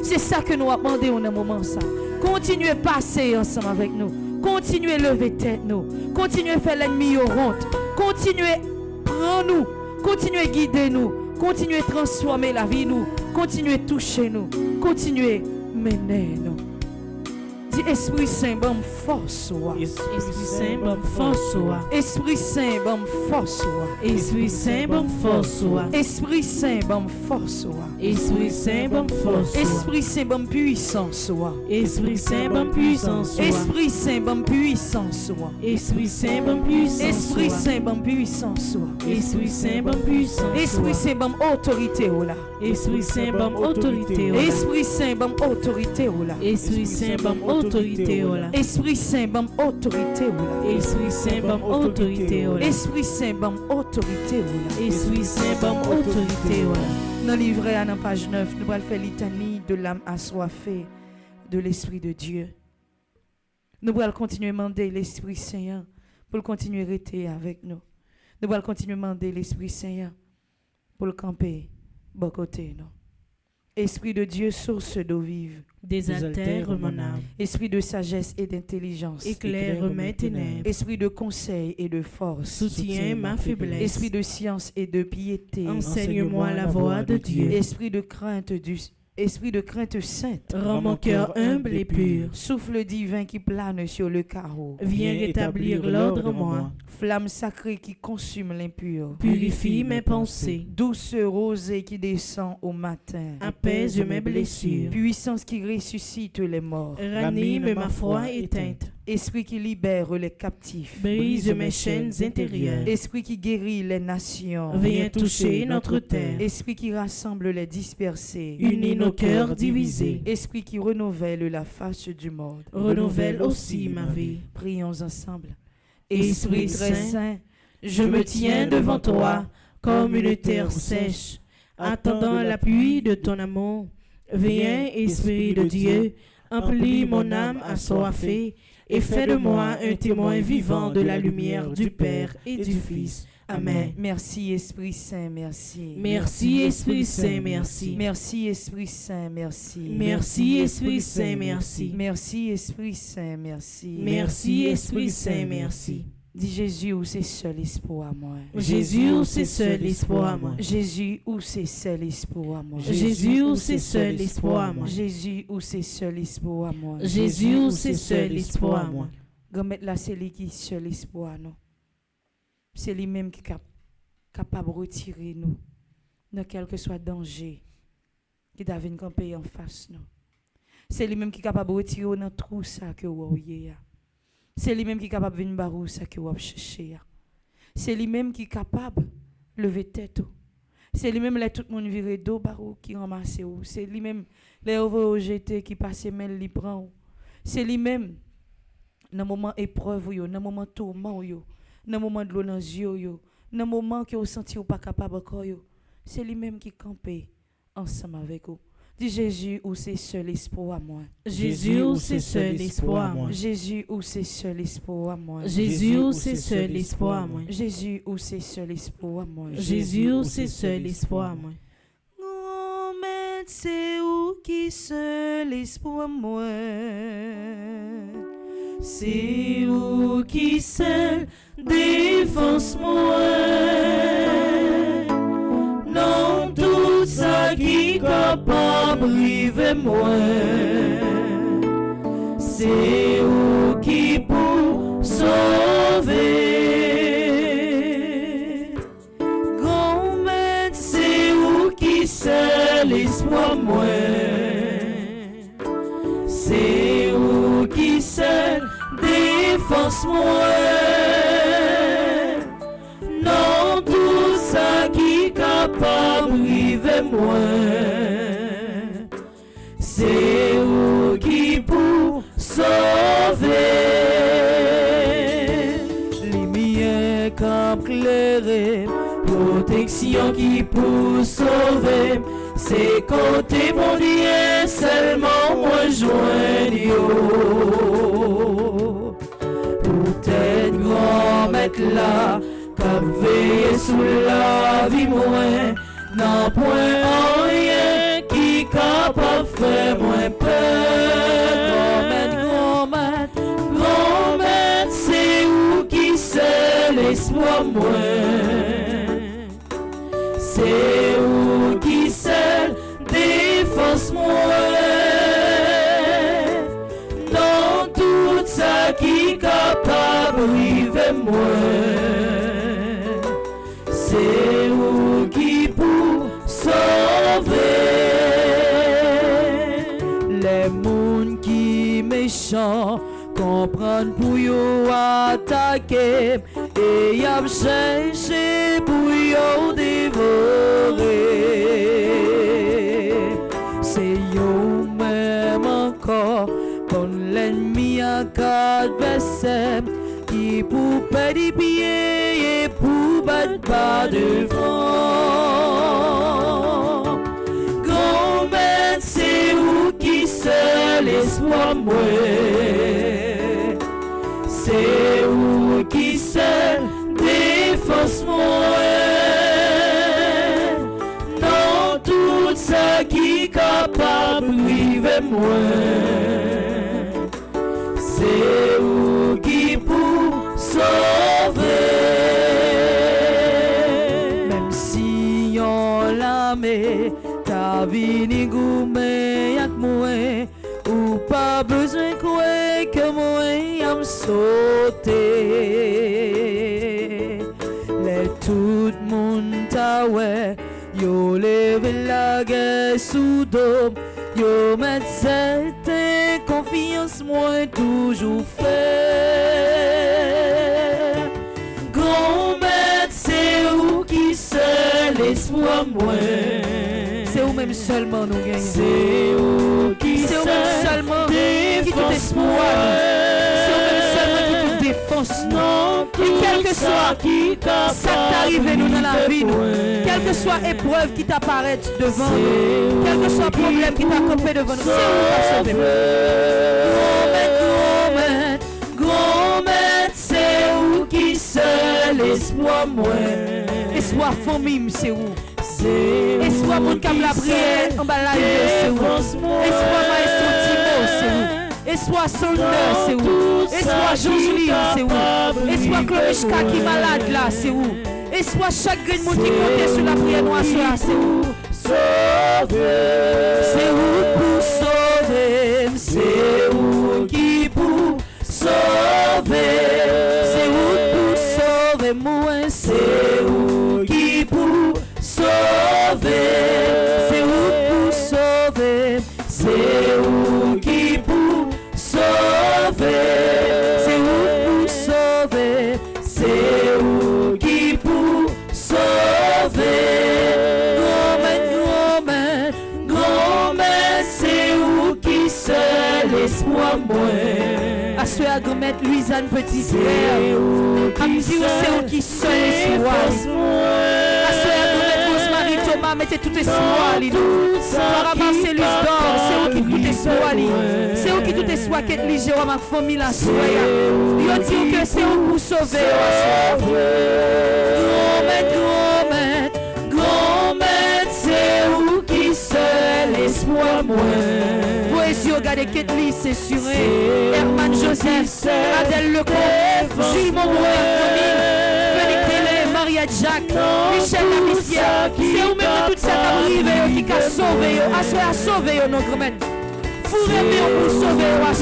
C'est ça que nous avons demandé en un moment ça. Continuez à passer ensemble avec nous. Continuez à lever tête nous. Continuez à faire l'ennemi honte. Continuez à prendre nous. Continuez à guider nous. Continuez à transformer la vie nous. Continuez à toucher nous. Continuez à mener nous. Dis Esprit Saint, bon force. Esprit Saint, bon force. Esprit Saint, bon force. Esprit Saint, bon force. Esprit Saint, bon force. Esprit Saint, bon force. Esprit Saint, bon puissance. Esprit Saint, bon puissance. Esprit Saint, bon puissance. Esprit Saint, bon puissance. Esprit Saint, bon puissance. Esprit Saint, bon puissance. Esprit Saint, bon autorité. Esprit Saint, bon autorité. Esprit Saint, bon autorité. Esprit Saint, bon autorité. Esprit Saint, bon autorité. Esprit Saint, bon autorité. Esprit Saint, bon autorité. Esprit Saint, bon autorité. Dans le livret à la page 9, nous allons faire litanie de l'âme assoiffée de l'Esprit de Dieu. Nous allons continuer à demander l'Esprit Saint pour continuer à rester avec nous. Nous allons continuer à demander l'Esprit Saint pour le camper, bon côté nous. Esprit de Dieu, source d'eau vive, désaltère mon âme. Esprit de sagesse et d'intelligence, éclaire mes ténèbres. Esprit de conseil et de force, soutiens ma faiblesse. Esprit de science et de piété, enseigne-moi la voie de Dieu. Esprit de crainte sainte, rends mon cœur humble et pur. Souffle divin qui plane sur le carreau, viens rétablir l'ordre en moi. Flamme sacrée qui consume l'impur, purifie mes pensées. Douce rosée qui descend au matin, apaise mes blessures. Puissance qui ressuscite les morts, ranime ma foi éteinte. Esprit qui libère les captifs, brise mes chaînes intérieures. Esprit qui guérit les nations, viens toucher notre terre. Esprit qui rassemble les dispersés, unit nos cœurs divisés. Esprit qui renouvelle la face du monde, renouvelle aussi ma vie. Prions ensemble. Esprit très saint, je me tiens devant toi comme une terre sèche, attendant la pluie de ton amour. Viens, Esprit de Dieu, emplis mon âme assoiffée et fais de moi un témoin vivant de la lumière du Père et du Fils. Amen. Merci Esprit Saint, merci. Merci Esprit Saint, merci. Merci Esprit Saint, merci. Merci Esprit Saint, merci. Merci Esprit Saint, merci. Merci Esprit Saint, merci. Dis Jésus où c'est seul espoir moi. Jésus où c'est seul espoir moi. Jésus où c'est seul espoir moi. Jésus où c'est seul espoir moi. Jésus où c'est seul espoir moi. Jésus où c'est seul espoir moi. Remettre là c'est lui qui seul espoir non. C'est lui-même qui est capable de retirer nous dans quel que soit danger qui doit venir camper en face nous. C'est lui-même qui est capable de retirer dans trou ça que vous voyez. C'est lui-même qui est capable de venir barou ça que vous cherchez. C'est lui-même qui est capable de lever tête. C'est lui-même là tout le monde viré dos barou qui ramasse ou. C'est lui-même les ouvre jeté qui passe mêle li prend. C'est lui-même dans moment épreuve yo, dans moment tourment yo. Dans le moment de l'eau dans les yeux, dans le moment que vous sentez pas capable encore, c'est lui-même qui campe ensemble avec vous. Dis Jésus, où c'est seul espoir à moi. Jésus, où c'est seul espoir, moi. Jésus, où c'est seul espoir à moi. Jésus, où c'est seul espoir, moi. Jésus, où c'est seul espoir à moi. Jésus, où c'est seul espoir, moi. Grand maître, c'est où qui seul espoir à moi. C'est où qui seul défense moi. Non, tout ça qui capable briver moi. C'est où qui pour sauver. Grand maître, c'est où qui seul espoir moi. C'est où qui seul défense moi. Non, tout ça qui capable briver moi. C'est où qui pour sauver. Lumière comme clairée, protection qui pour sauver. C'est côté mon Dieu seulement moi joindre. Peut-être grand maître là, comme veiller sous la vie moins. Non point rien qui capable faire moins peur. Grand maître, c'est où qui seul espoir moins. C'est où qui seul défense moi. Non, tout ça qui capable vivre moi. C'est où qui pour sauver. Les mondes qui méchants comprennent pour yo attaquer et y a cherché pour yo dévorer. C'est yo même encore quand l'ennemi a adversaire qui pour perdre des pieds et pour battre pas devant. Grand maître, c'est où qui seul espoir moi. C'est où qui seul défense moi. Non, tout ça qui capable vivre moi. C'est où qui pour sauver. Même si on l'armée, ta vie ni gourmet avec moi. Ou pas besoin quoi que moi me sauter. Les tout monde ta ouais, yo levé la guerre sous dôme. Yo met cette confiance moi toujours fait. Grand maître, c'est où qui seul espoir moi. C'est où même seulement nous gagnons. C'est où qui C'est où même seulement qui tout espoir. C'est où même seulement qui tout défense. Non, et quel que soit ça t'arrive nous dans la vie, quelle que soit épreuve qui t'apparaît devant nous, quel que soit problème qui t'a campé devant nous, c'est où va sauver. Grand maître, c'est où qui seul espoir moi. Espoir famille, c'est où. Espoir mon câble la prière en bas la c'est où. Espoir maestro Timo, c'est où. Espoir Sonder, c'est où. Espoir Joseline, c'est où. Espoir Clomichka qui est malade là, c'est où. Espoir chaque grain de monde qui compte sur la prière noire, c'est où. C'est où pour sauver. C'est où qui pour sauver. C'est où pour sauver moi. C'est où qui pour sauver. C'est où pour sauver. C'est où qui pour sauver. C'est où pour sauver. C'est où qui pour sauver. Grand maître, c'est où qui seul espoir moi. Assoyez à grand-mère Louisanne petit frère. Am dit c'est où qui seul espoir. Assoyez à grand-mère Rosemary Thomas Soir, mettez tout espoir, li nous. Soir, ramasser l'us d'or, c'est où qui tout espoir, li. C'est où qui tout espoir, qu'est-ce que j'ai ma famille la soya. Yo dit que c'est où pour sauver. Grand-mère, c'est où qui seul espoir, moi. Voici, regardez, qu'est-ce que c'est sûr. Herman Joseph, Adèle Lecomte, Jules Monroy, Félix Télé, Maria Jacques, Michel Lapissière. C'est où même tout ça qui a sauvé, à sauver nos grand-mères. Pour aimer pour sauver, à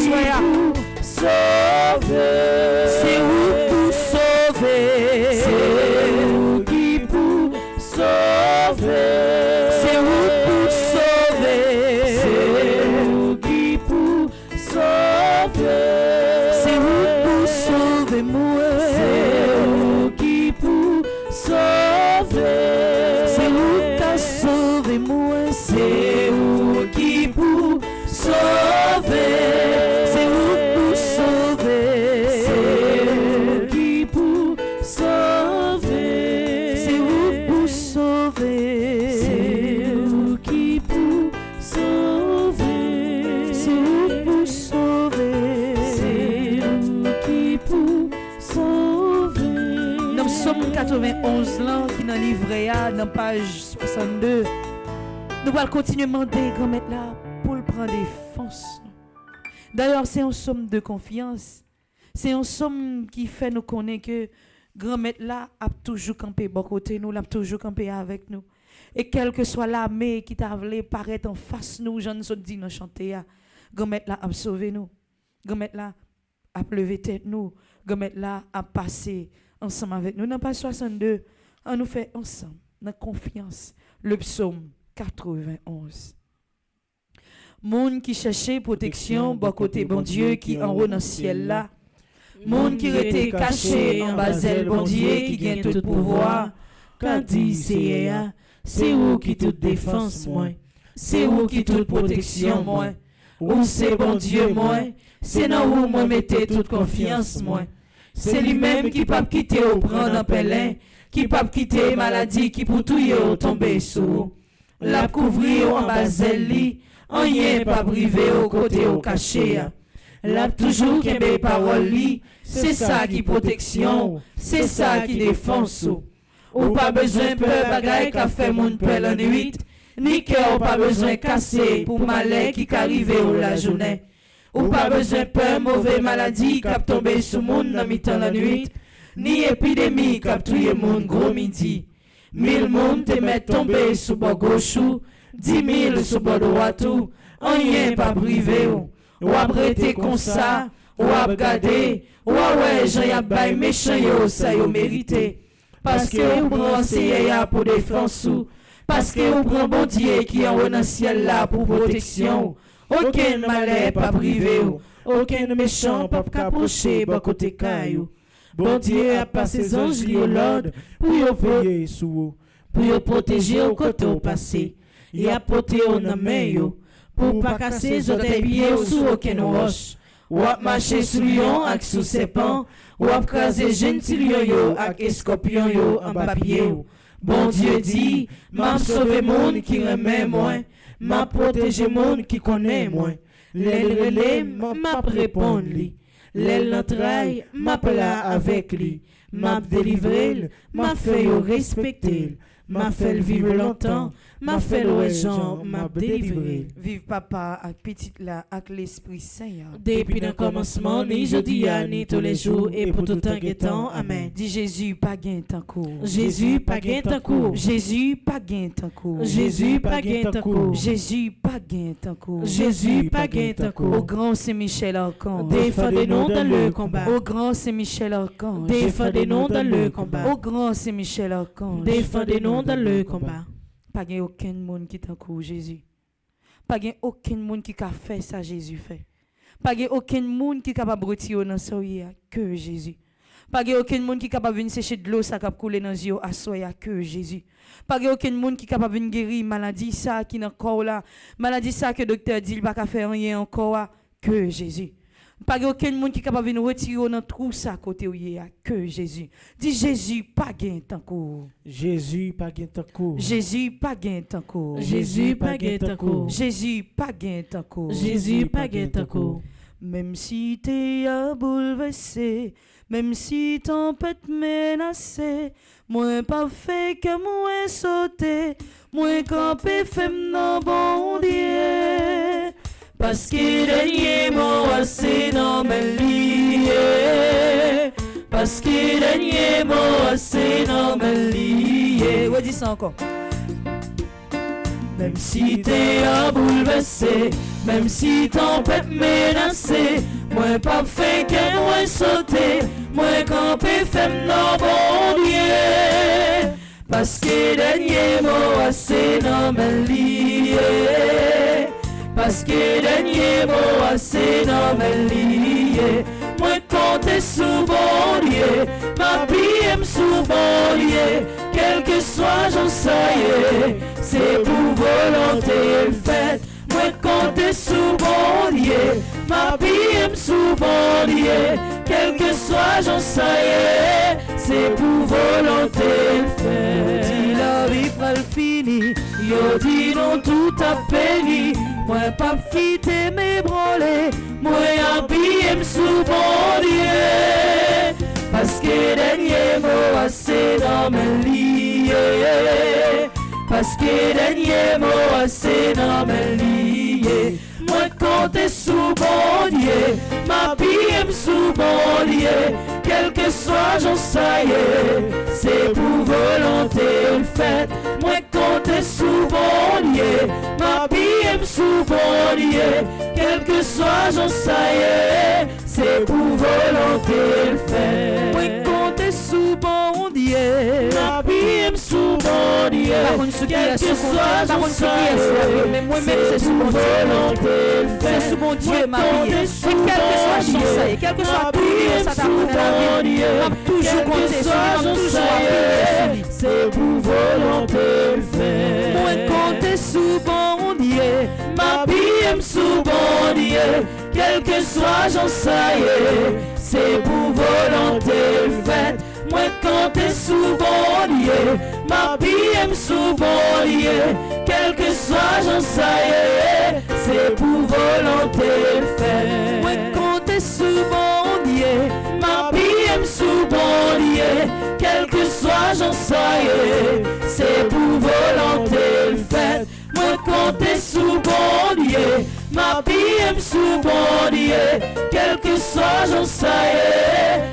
c'est où pour sauver, c'est où qui pour sauver, c'est où pour sauver, c'est où qui pour sauver, c'est où pour sauver moi, c'est où qui pour sauver, c'est où t'as sauvé moi, c'est où qui pour sauver, c'est où pour sauver, c'est où qui pour sauver, c'est où pour sauver, c'est où qui pour sauver, c'est où pour sauver, c'est où qui pour sauver. Dans Psaume 91 là qui dans livret A dans page 62, nous allons continuer à demander grand-mère là pour le prendre défense. D'ailleurs, c'est un somme de confiance. C'est un somme qui fait nous connaître que grand-mère là a toujours campé bon côté nous, l'a toujours campé avec nous. Et quelle que soit l'armée qui t'a voulu paraître en face nous, j'en ai dit dans chanter, grand-mère là a sauvé nous. Grand-mère là a levé tête nous. Grand-mère là a passé ensemble avec nous. Dans page 62, on nous fait ensemble, dans confiance, le psaume 91. Monde qui cherchait protection, bon côté bon Dieu qui en haut dans le ciel là. Monde qui était caché en bas bon Dieu qui gagne tout pouvoir. Qu'a dit c'est où qui toute défense moi, c'est où qui toute protection moi, où c'est bon Dieu moi, c'est dans où moi mettez toute confiance moi. C'est lui-même qui pas quitter au prendre en pelin, qui pas quitter maladie qui pour tout yo tomber sous. La couvrir en bas li. On y est pas privé au côté au caché. L'a toujours qu'aimé parole li, c'est ça qui protection, c'est ça qui défense. Ou pas besoin peur bagaille qu'a fait mon peur la nuit, ni cœur pas besoin cassé pour malheur qui qu'arrive ou la journée. Ou pas besoin peur mauvais maladie qu'a tombé sous monde dans mi-temps la nuit, ni épidémie qu'a tué monde gros midi. 1000 monde te met tombé sous bord gauche, 10 000 sous bord droit tout, on y est pas privé ou abrité comme ça, ou abgadé, ou ouais, j'en y a bail méchant yo, ça yo mérité. Parce que vous pensez pour défense ou, parce que vous prenez bon Dieu qui est en ciel là pour protection. Aucun malheur pas privé ou, aucun méchant pas capocher bon côté caillou. Bon Dieu a passé ses anges au l'ordre pour y veiller sur vous, pour y protéger au côté au passé. Il a porté au main pour pas casser les pieds sous aucune roche. Ou a marcher sous lion avec sous serpent, ou a craser gentil yo avec scorpion yo en papier. Bon Dieu dit, m'a sauvé monde qui remet moi, m'a protégé monde qui connaît moi. L'aile relais m'a répondre lui. L'aile l'entraille m'a là avec lui. M'a délivré, m'a fait respecter, m'a fait vivre longtemps. M'a fait le gens, m'a délivré. Vive papa avec petite là, avec l'Esprit Saint. Depuis le commencement, ni jeudi, ni tous les jours, et pour tout temps et temps. Amen. Dis Jésus, pas gain tant court. Jésus, pas gain tant court. Jésus, pas gain tant court. Jésus, pas gain tant court. Jésus, pas gain tant court. Jésus, pas gain tant court. Au grand Saint-Michel Archange. Défendez-nous dans le combat. Au grand Saint-Michel Archange. Défendez-nous dans le combat. Au grand Saint-Michel Archange. Défendez-nous dans le combat. Pas gain aucun monde qui t'encourage Jésus. Pas gain aucun monde qui a fait ça Jésus fait. Pas gain aucun monde qui capable retirer dans soya que Jésus. Pas gain aucun monde qui capable venir sécher de l'eau ça cap couler dans yeux à soya que Jésus. Pas gain aucun monde qui capable venir guérir maladie ça qui dans corps là, maladie ça que docteur dit il pas faire rien encore que Jésus. Pas aucun monde qui est capable de nous retirer dans trou ça côté où il y a que Jésus. Dis Jésus pas gain tant court. Jésus pas gain tant court. Jésus pas gain tant court. Jésus pas gain tant court. Jésus pas gain tant court. Jésus pas gain tant court. Même si t'es à bouleversé, même si tempête menacée, moi pas fait que moi sauter, moi campé femme non bon Dieu. Parce que dernier mot c'est non me lié. Parce que dernier mot c'est non me lié. Ouais, dis ça encore. Même si t'es à bouleversé, même si tempête menacée, moi pas fait que moi sauter, moi campé femme non bon Dieu. Parce que dernier mot c'est non me lié. Parce que dernier mot c'est non me lié. Moi compte sous bon Dieu, ma vie aime sous bon Dieu. Quel que soit j'en sais, c'est pour volonté faite. Moi compte sous bon Dieu, ma vie aime sous bon Dieu. Quel que soit j'en sais, c'est pour volonté faite. Si la vie pas le fini, yo dit non tout a péri. Moi pas fitter mes branlés, moi habillé sous bon Dieu. Parce que dernier mot c'est dans mes liés. Parce que dernier mot c'est dans mes liés. Moi compte sous bon Dieu, ma vie sous bon Dieu. Quel que soit j'en sais, c'est pour volonté faite. Moi compte sous bon Dieu, ma vie sous bon Dieu. Quel que soit j'en sais, c'est pour volonté faite. Moi compte sous bon Dieu, ma vie sous bon Dieu. Quel que soit j'en sais, mais moi-même c'est sous mon volonté. C'est sous mon Dieu ma vie. Et quel que soit j'en sais, quel que soit tout ça t'apprend la vie, m'a toujours compté sur lui, toujours appelé. C'est pour volonté faite. Moi compter sous bon Dieu, ma vie sous bon Dieu. Quel que soit j'en sais, c'est pour volonté faite. Moi compter sous bon Dieu, ma vie sous bon Dieu. Quel que soit j'en sais, c'est pour volonté faite. Moi compter sous bon Dieu, ma vie sous bon Dieu. Quel que soit j'en sais, c'est pour volonté faite. Moi compter sous bon Dieu, ma vie sous bon Dieu. Quel que soit j'en sais,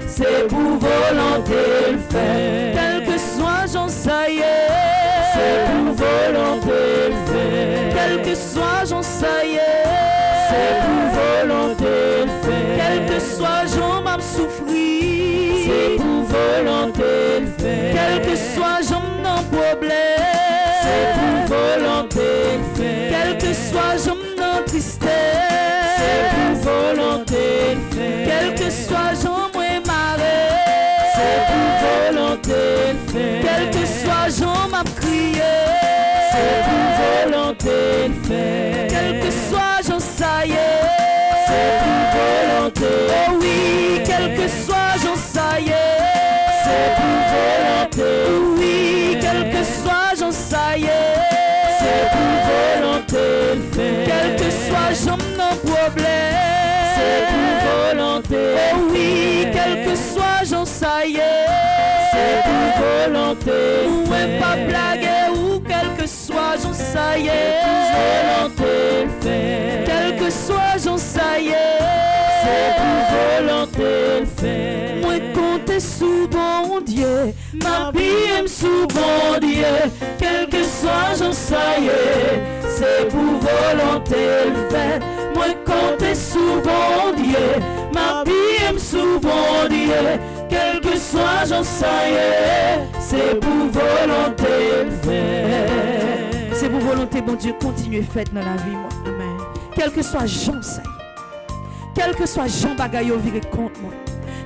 c'est pour volonté faite. Quel que soit j'en sais, c'est pour volonté faite. Quel que soit j'en sais, c'est pour volonté faite. Quel que soit j'en m'a souffri, c'est pour volonté faite. Quel que soit j'en n'en problème, c'est pour volonté faite. Quel que soit j'en n'en tristesse, c'est pour volonté faite. Quel que soit j'en moins marre, c'est pour volonté faite. Quel que soit j'en m'a crié, c'est pour volonté faite. Quel que soit j'en saillé, c'est pour volonté. Oh oui, quel que soit j'en saillé, c'est pour volonté. Oui, quel que soit j'en saillé, c'est pour volonté faite. Quel que soit j'en n'en problème, c'est pour volonté. Oh oui, quel que soit j'en saillé, c'est pour volonté. Ou même pas blaguer ou quel que soit j'en saillé, volonté faite. Quel que soit j'en saillé, c'est pour volonté faite. Moi compter sous bon Dieu, ma vie sous bon Dieu. Quel que soit j'en saillé, c'est pour volonté faite. Moi compter sous bon Dieu, ma vie sous bon Dieu. Quel que soit j'en saillé, c'est pour volonté faite. C'est pour volonté bon Dieu continuer faite dans la vie moi. Amen. Quel que soit j'en saillé, quel que soit Jean Bagayo viré contre moi,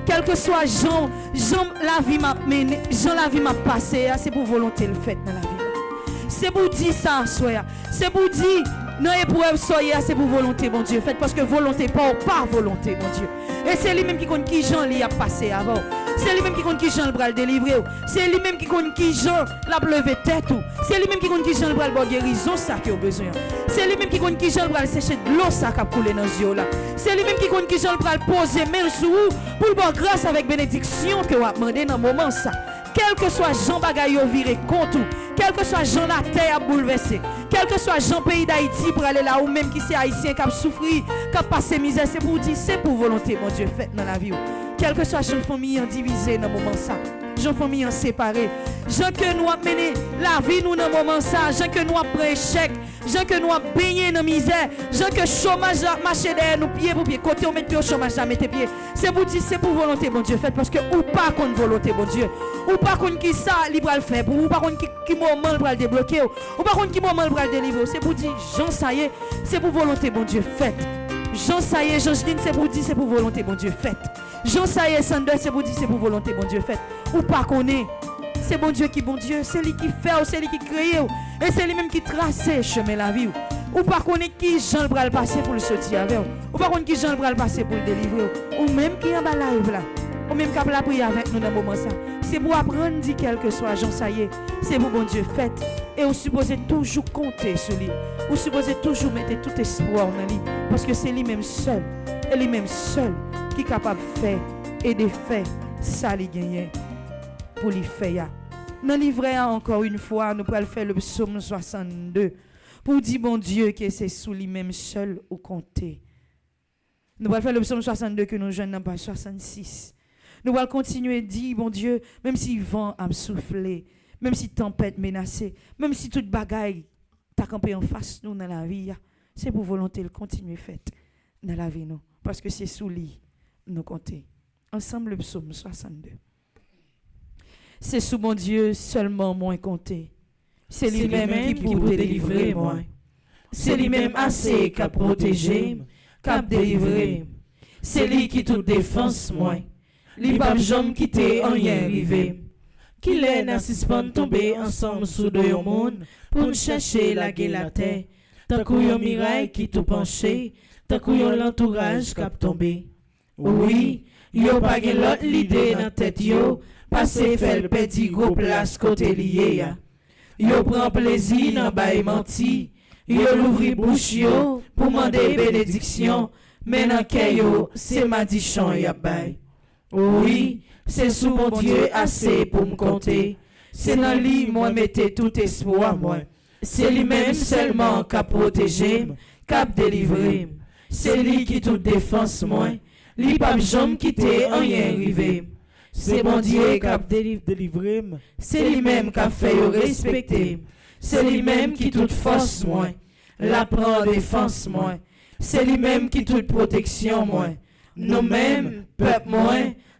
quel que soit Jean la vie m'a mené, Jean la vie m'a passé, c'est pour volonté le fait dans la vie. C'est pour dire ça, soya. C'est pour dire Non, épreuve, soyez c'est pour volonté, mon Dieu. Faites parce que volonté, pas par volonté, mon Dieu. Et c'est lui-même qui compte qui Jean lui a passé avant. C'est lui-même qui compte qui Jean le bras délivrer. C'est lui-même qui compte qui Jean l'a levé tête. C'est lui-même qui compte qui Jean le bras de guérison, ça qui a besoin. C'est lui-même qui compte qui Jean le bras sécher de l'eau, ça qui a coulé dans les yeux là. C'est lui-même qui compte qui Jean le bras poser main sur vous pour le bon grâce avec bénédiction que vous avez demandé dans le moment ça. Quel que soit Jean Bagay viré contre, quel que soit Jean la terre à bouleverser, quel que soit Jean pays d'Haïti pour aller là ou même qui c'est haïtien qui a souffert, qui a passé misère, c'est pour dire, c'est pour volonté, mon Dieu, faites dans la vie. Quel que soit Jean famille en divisé dans le moment ça, Jean famille en séparé, Jean que nous avons mené la vie nous dans le moment ça, Jean que nous avons pris échec, Jean que nous avons baigné dans la misère, Jean que chômage a marché derrière nous pied pour pied, côté on met pied au chômage, ça mettez pied. C'est pour dire, c'est pour volonté, mon Dieu, faites parce que ou pas contre volonté, mon Dieu. Ou pas contre qui ça, il va le faire, ou pas contre qui moment il va le débloquer, ou pas contre qui moment il va le délivrer. C'est pour dire, Jean, ça y est, c'est pour volonté, mon Dieu, faites. Jean, ça y est, Jean-Jeline, c'est pour dire, c'est pour volonté, mon Dieu, faites. Jean, ça y est, Sander, c'est pour dire, c'est pour volonté, mon Dieu, faites. Ou pas qu'on est. C'est bon Dieu qui bon Dieu, c'est lui qui fait, c'est lui qui crée, et c'est lui même qui trace le chemin la vie. Ou pas qu'on est qui Jean le bras le passer pour le sortir avec, ou pas qu'on est qui Jean le bras le passer pour le délivrer, ou même qui en bas live là, ou même qui a la prière avec nous dans le moment ça. C'est pour apprendre, dit quel que soit Jean, ça y est, c'est pour bon Dieu faites. Et vous supposez toujours compter sur lui, vous supposez toujours mettre tout espoir dans lui, parce que c'est lui-même seul, et lui-même seul qui est capable de faire et de faire ça lui gagner pour lui faire. Dans le livret, encore une fois, nous allons faire le psaume 62 pour dire, bon Dieu, que c'est sous lui-même seul ou compter. Nous allons faire le psaume 62 que nous jeunes dans page 66. Nous allons continuer à dire, bon Dieu, même si vent a soufflé, même si tempête menacée, même si toute bagaille t'a campé en face nous dans la vie, c'est pour volonté de continuer fait dans la vie nous. Parce que c'est sous lui nous compter. Ensemble, le psaume 62. C'est sous mon Dieu seulement moins compté. C'est lui-même qui peut délivrer moi. C'est lui-même assez qu'a protégé, qu'a délivré. C'est lui qui toute défense moi. Li pas jamais quitté en rien arrivé. Qu'il est n'a suspend tomber ensemble sous deux monde pour nous chercher la guerre la terre. Tant qu'on y a miraille qui tout penché, tant qu'on y a l'entourage qui a tombé. Oui, yo pas gen l'autre l'idée dans tête yo. Passé fait le petit gros place côté lié. Yo prend plaisir dans bail menti. Yo l'ouvri bouche yo pour demander bénédiction. Mais dans yo, c'est madichon y a bail. Oui, c'est sous mon Dieu assez pour me compter. C'est dans lui moi mettez tout espoir moi. C'est lui-même seulement qui a protégé, qui a délivré. C'est lui qui toute défense moi. Lui pas jamais quitté en rien arrivé. C'est mon Dieu qui a délivré. C'est lui-même qui a fait respecter. C'est lui-même qui toute force moi. La prend défense moi. C'est lui-même qui toute protection moi. Nous-mêmes, peuple moi,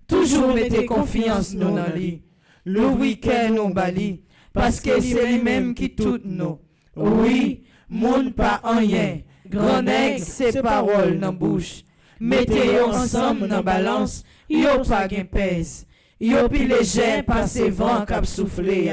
toujours mettez confiance nous dans lui. Le week-end nous bali. Parce que c'est lui-même qui tout nous. Oui, monde pas en rien. Grand nègre, ses paroles dans bouche. Mettez ensemble dans balance. Yo pas gen pèse. Yo pi léger par ses vents cap soufflé.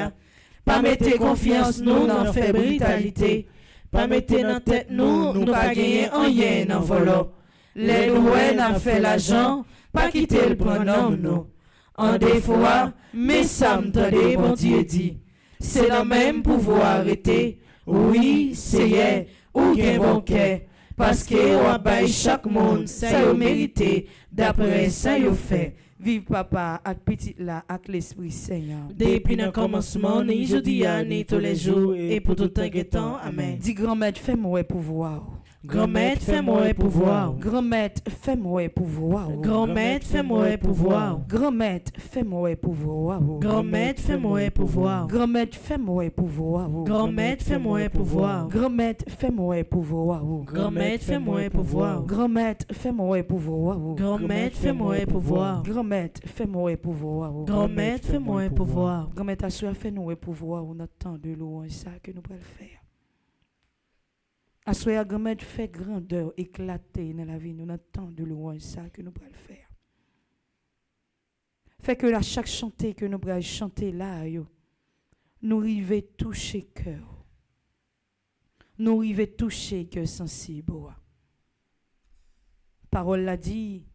Pas mettez confiance nous dans fait brutalité. Pas mettez dans tête nous pas gagner en rien dans volo. Les loués n'a fait l'argent, pas quitter le pronom nous. En des fois, mais ça m'tendait bon Dieu dit. C'est le même pouvoir arrêter. Oui, c'est hier, ou gen bon cœur. Parce que ou bail chaque monde ça yo mérité d'après ça yo fait. Vive papa avec petit là avec l'esprit Seigneur. Depuis le commencement, ni jeudi, ni tous les jours, et pour tout temps et temps. Amen. Dis grand-mère, fais-moi pouvoir. Grand-mère, fais-moi pouvoir. Grand-mère, fais-moi pouvoir. Grand-mère, fais-moi pouvoir. Grand-mère, fais-moi pouvoir. Grand-mère, fais-moi pouvoir. Grand-mère, fais-moi pouvoir. Grand-mère, fais-moi pouvoir. Grand-mère, fais-moi pouvoir. Grand-mère, fais-moi pouvoir. Grand-mère, fais-moi pouvoir. Grand-mère, fais-moi pouvoir. Grand-mère, fais-moi pouvoir. Grand-mère, fais-moi pouvoir. Grand-mère, ta soeur, fais-nous pouvoir. On a tant de louanges ça que nous pouvons faire. Assoya grand-mère fait grandeur éclater dans la vie, nous avons tant de louanges ça que nous pouvons faire. Fait que à chaque chanter que nous pouvons chanter là, nous arriver toucher cœur. nous arrivons toucher que sensible. Parole l'a dit,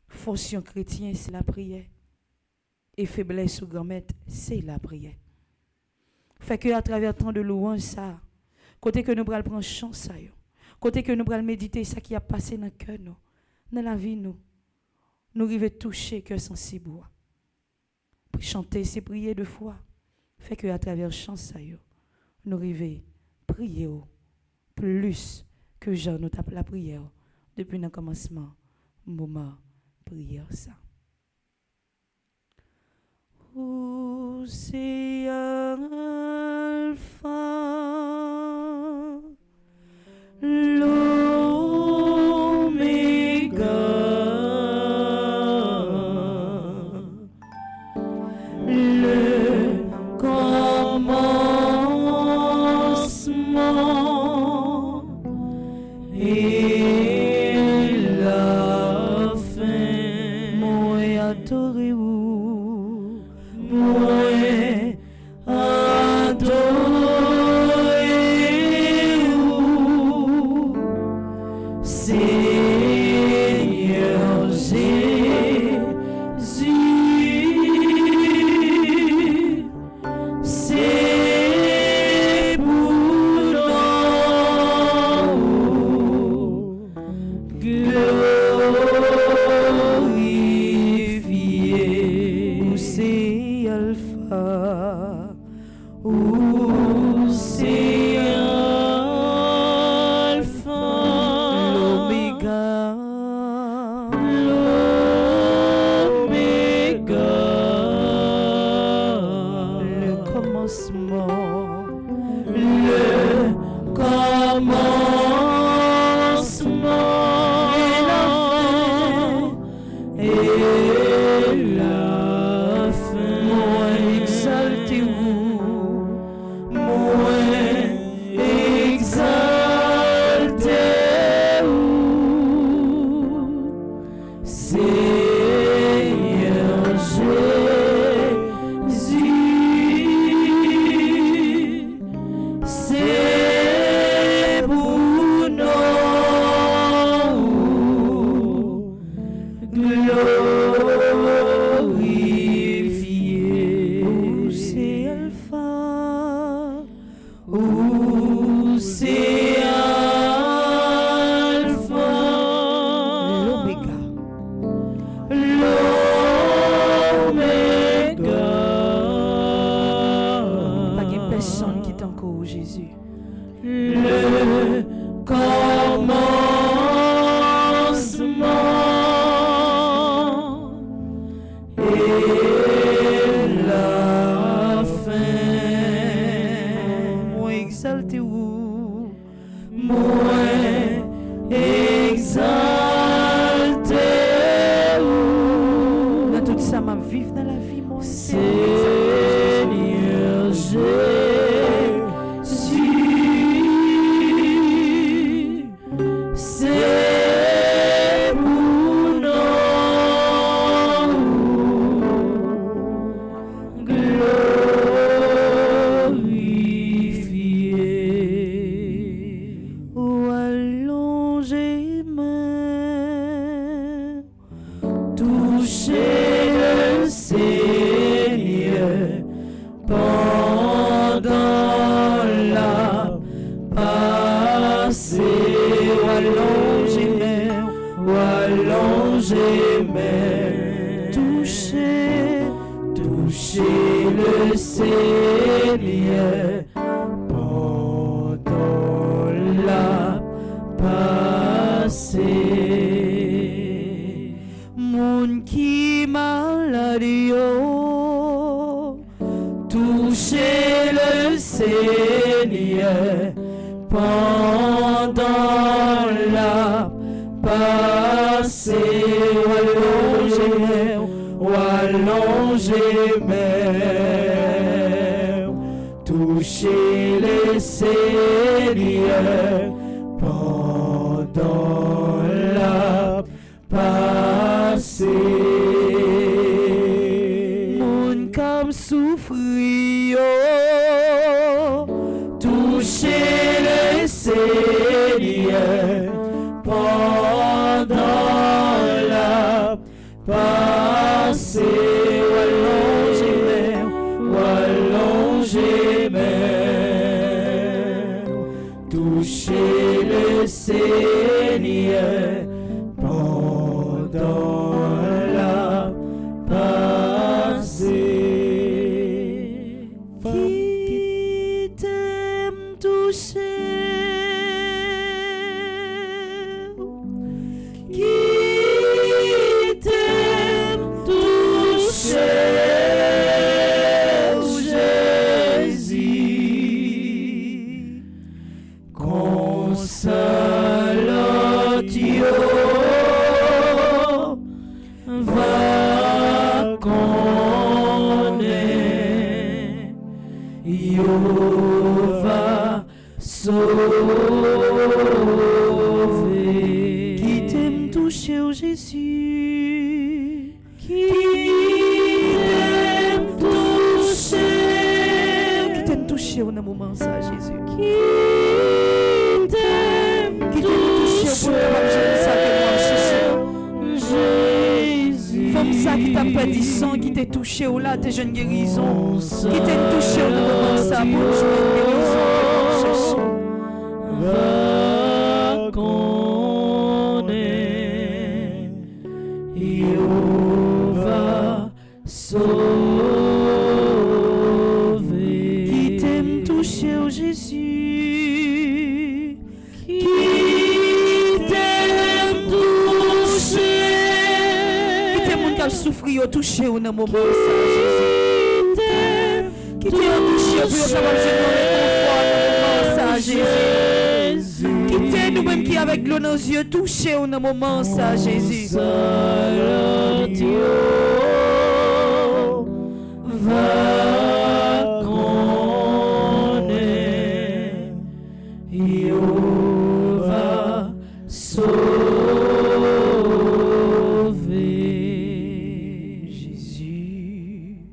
fonction chrétien, c'est la prière. Et faiblesse ou grand-mère, c'est la prière. Fait que à travers tant de louanges, ça, côté que nous allons prendre chance, ça, côté que nous allons méditer, ça qui a passé dans le cœur, nous, dans la vie, nous arrivons toucher que sensible. Pour chanter, c'est prier de foi. Fait que à travers chance, ça, nous arrivons prier plus que Jean nous tape la prière depuis le commencement, moment prière ça. C'est Alpha, l'Oméga, le commencement et la fin. Moi adorez-vous, moi adorez-vous, Seigneur Jésus, c'est pour nous glorifier. C'est Alpha, c'est Alpha, l'Oméga, le commencement, le commencement et la fin. Moi exaltez-vous, moi exaltez-vous, Seigneur Jésus, c'est pour nous glorifier. C'est Alpha, c'est Alpha, l'Oméga, pas de personne qui t'encourage, Jésus. Le commencement et la fin. Moi exaltez-vous, moi exaltez-vous. Dans tout ça, m'a vivre dans la vie, mon Seigneur Jésus, c'est pour nous glorifier. Oh, allongez main, touchez le Seigneur pendant la passée. Oh, allongez main, touchez le Seigneur pendant la passée. Moun qui malade yo, touchez le Seigneur pendant la passée. Allongez main, touchez le Seigneur pendant la passée. Moun comme souffrir, touchez le Seigneur dans la passée, ou allonger mer, toucher le Seigneur pendant la passée. Qui t'aime toucher, va sauver. Qui t'aime toucher, oh Jésus, qui t'aime toucher au moment ça, Jésus, qui t'aime toucher pour ça Jésus, femme ça qui t'a pas dit sang, qui t'est touché au là, tes jeunes guérisons, qui t'aime touché au moment ça pour une guérison. Va qu'on est, il va sauver. Qui t'aime toucher, oh Jésus, qui t'aime toucher, qui t'aime mon cap souffrir, toucher au moment ça, Jésus, qui t'aime toucher pour capable de réconfort dans le moment ça, Jésus. Quittez nous-mêmes qui avec l'eau dans nos yeux touchés au moment ça, Jésus. Va qu'on est, il va sauver. Jésus,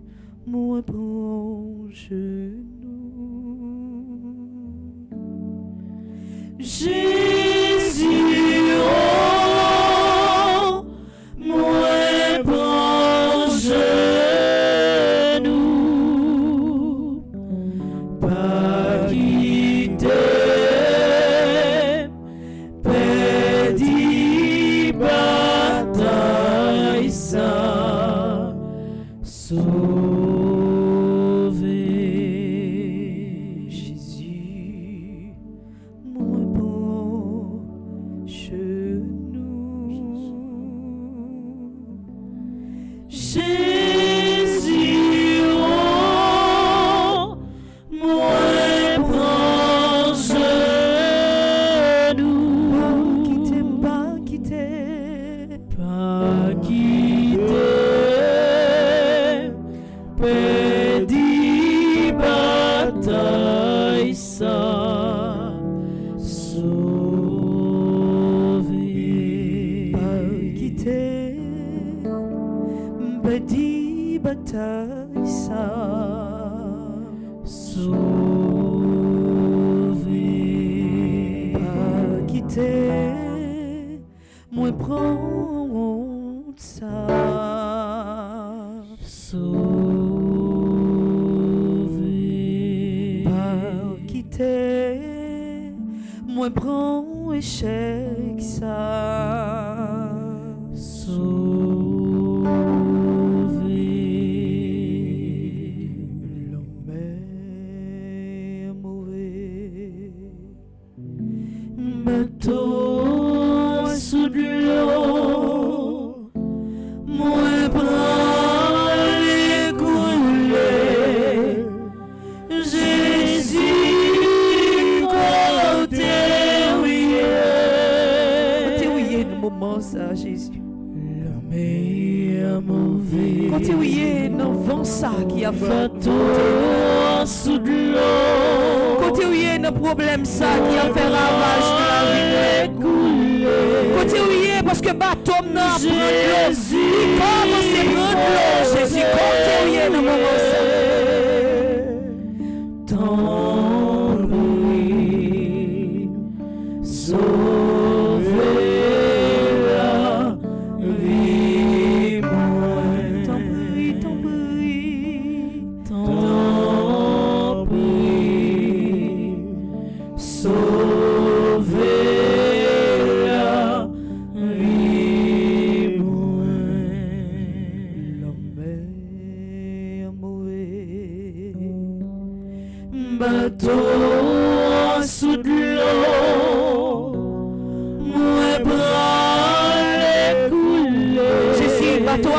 moi prends genou. Jésus, oh, moi prends genou, pas quitter, perdit bataille ça, sauver. Jésus, moi prends genou. Jésus, oh, moi prends genou. Pas quitter, perdit bataille ça, sauver. Pas quitter, perdit bataille ça, sauver. Pas quitter, moi prends ça, sauver. Pas quitter, moi prends échec ça, sauver. L'homme est mauvais, bateau sous de l'eau, moi prends les coulées. Jésus, côté ouillé, le moment ça, Jésus. L'homme est mauvais, côté ouillé, non vent ça qui a fait bateau sous de l'eau, côté ouillé, non problème ça qui a fait ravage dans la vie. Côté ouillé, parce que bateau n'a pris l'eau, il commence à prendre l'eau, Jésus, côté ouillé, non moment ça. Tant bruit, sauver la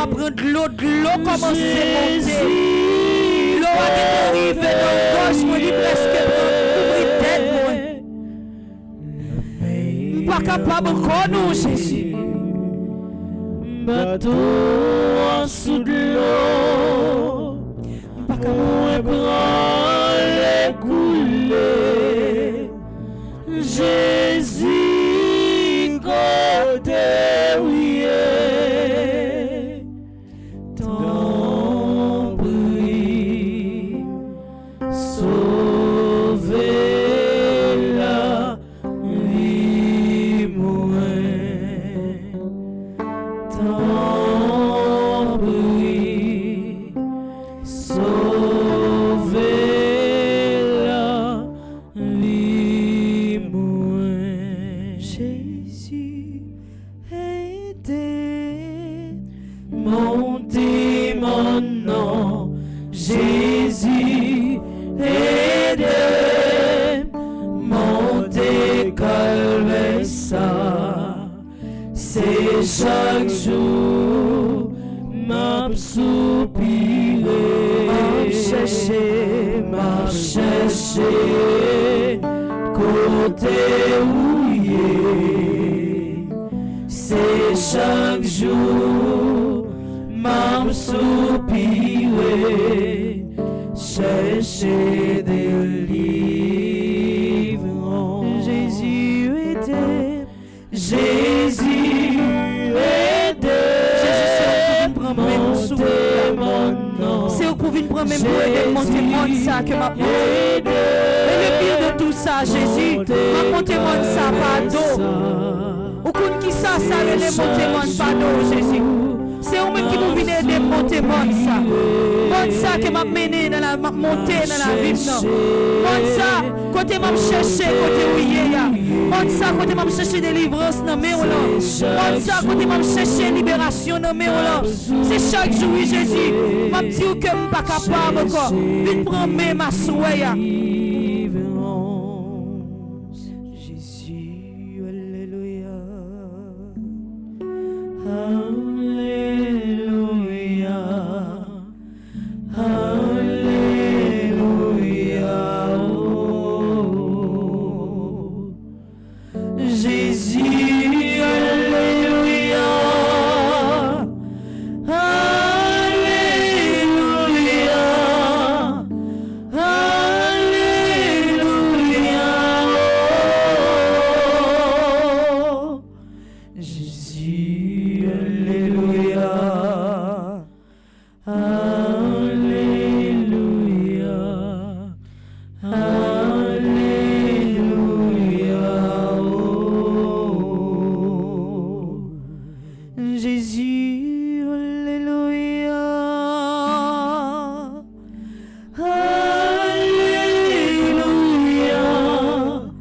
prendre de l'eau commence à monter. L'eau a été arrivée dans le gorge, moi, il presque couvrir tête, moi. Pas capable encore, nous, Jésus. Bateau en sous de l'eau, Pas capable. prend les coulées. Jésus, côté ouillé, t'en prie, sauvez la vie moine. T'en prie, sauvez la vie moine. Jésus, aidez. Montez mon nom, Jésus, aidez. Montez, calmez ça. C'est chaque jour, m'a soupiré, m'a cherché, côté ouillé. C'est chaque jour, m'a soupiré, chercher délivrance. Jésus, aidez. Jésus, aidez, montez mon nom. C'est au pour venir prendre même pour aider monter monde ça que m'a monté. Et le pire de tout ça, Jésus, m'a monté monde ça par dos. Ou qu'on qui ça relève monter monde par dos, Jésus. C'est au même qui vous venez aider monter monde ça. Monde ça que m'a mené dans la montée dans la vie non. Monde ça côté m'a cherché côté où il y a. Monde ça côté m'a cherché délivrance dans mes là. Monde ça côté m'a cherché libération dans mes là. C'est chaque jour Jésus. M'a dit que me pas capable encore. Vite prendre ma soya. Jésus, alléluia. Alléluia, Alléluia, oh. Jésus, Alléluia, Alléluia, Alléluia, oh. Jésus, Alléluia, Alléluia, Alléluia, oh. Jésus, alléluia. Alléluia,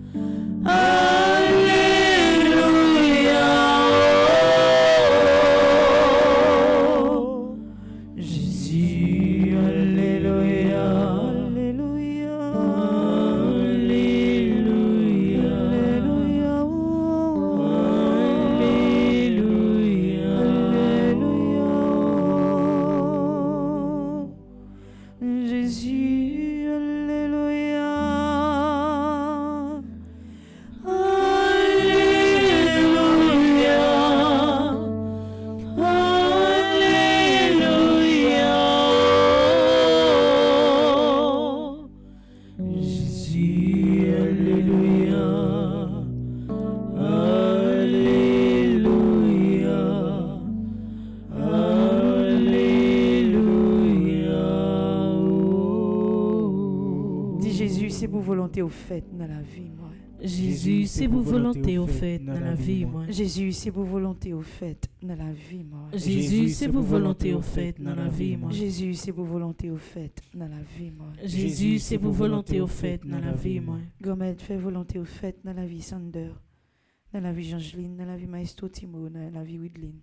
Alléluia, oh. Jésus, Alléluia, Alléluia. Alléluia, Alléluia. Alléluia, Alléluia. Jésus, alléluia. Alléluia, Alléluia, oh. Jésus, Alléluia, Alléluia, Alléluia, oh. Dis Jésus, c'est pour volonté au fait dans la vie, moi. Jésus, c'est pour volonté au fait dans la vie, moi. Jésus, c'est pour volonté au fait dans la vie, moi. Jésus, c'est pour volonté au fait dans la vie, moi. Jésus, c'est pour volonté au fait dans la vie, moi. Jésus, c'est pour volonté au fait dans la vie, moi. Gomet, fais volonté au fait dans la vie Sander, dans la vie Angeline, dans la vie Maestro Timo, dans la vie Widline.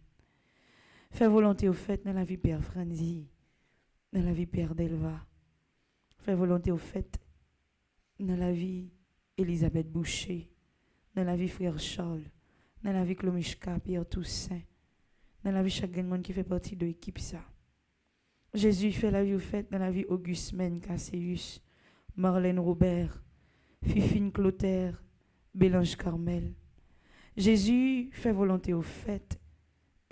Fais volonté au fait dans la vie Père Franzi, dans la vie Père Delva. Fais volonté au fait dans la vie Elisabeth Boucher, dans la vie Frère Charles, dans la vie Clomishka, Pierre Toussaint, dans la vie de chaque monde qui fait partie de l'équipe ça. Jésus fait la vie au fait dans la vie Auguste Men Casséus, Marlène Robert, Fifine Clotaire, Bélange Carmel. Jésus fait volonté au fait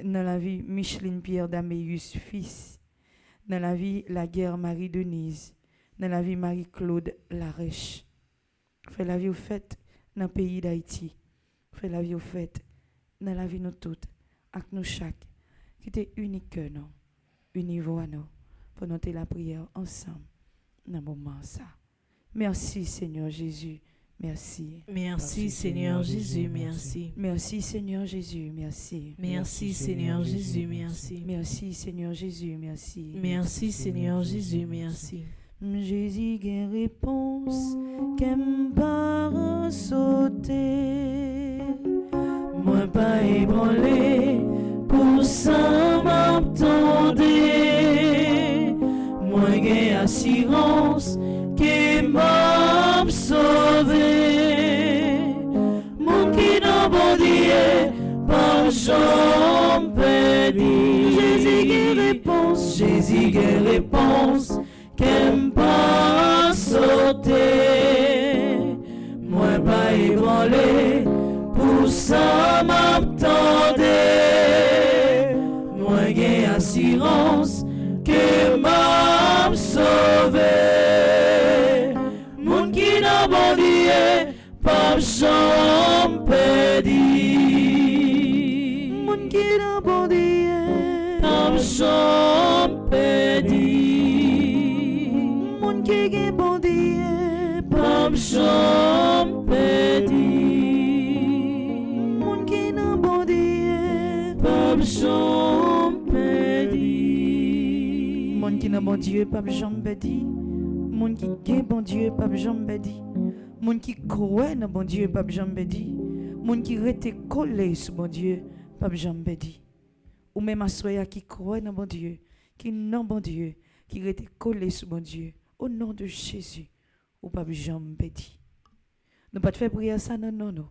dans la vie Micheline Pierre d'Améus fils, dans la vie la guerre Marie Denise, dans la vie Marie-Claude Larèche. Fait la vie au fait dans le pays d'Haïti. Fait la vie au fait dans la vie nous toutes, avec nous chaque, qui était unique que nous, univers à nous, pour noter la prière ensemble dans le moment ça. Merci Seigneur Jésus, merci. Merci Seigneur Jésus, merci. Merci Seigneur Jésus, merci. Merci Seigneur Jésus, merci. Merci Seigneur Jésus, merci. Merci Seigneur Jésus, merci. Jésus gain réponse qu'aime pas sauter. Moi pas ébranlé pour ça m'attendais. Moi gain assurance qui m'a sauvé. Mon qui n'a pas dit pas j'en pédis. Jésus gain réponse, Jésus gain réponse. Qu'aime pas sauter, moi pas ébranlé, pour ça m'attendais, moi j'ai assurance que m'a sauvé, mon qui n'a pas dit, pas j'en pédis, mon qui n'a pas dit, pas j'en pédis. Qui est bon Dieu, pas j'en pédis. Mon qui n'a bon Dieu, pas j'en pédis. Mon qui n'a bon Dieu, pas j'en pédis. Mon qui est bon Dieu, pas j'en pédis. Mon qui croit dans bon Dieu, pas j'en pédis. Mon qui reste collé sur bon Dieu, pas j'en pédis. Ou même à soi qui croit dans bon Dieu, qui non bon Dieu, qui reste collé sur bon Dieu. Au nom de Jésus, ou pas jamais pédi. Nous pas te faire prière ça non.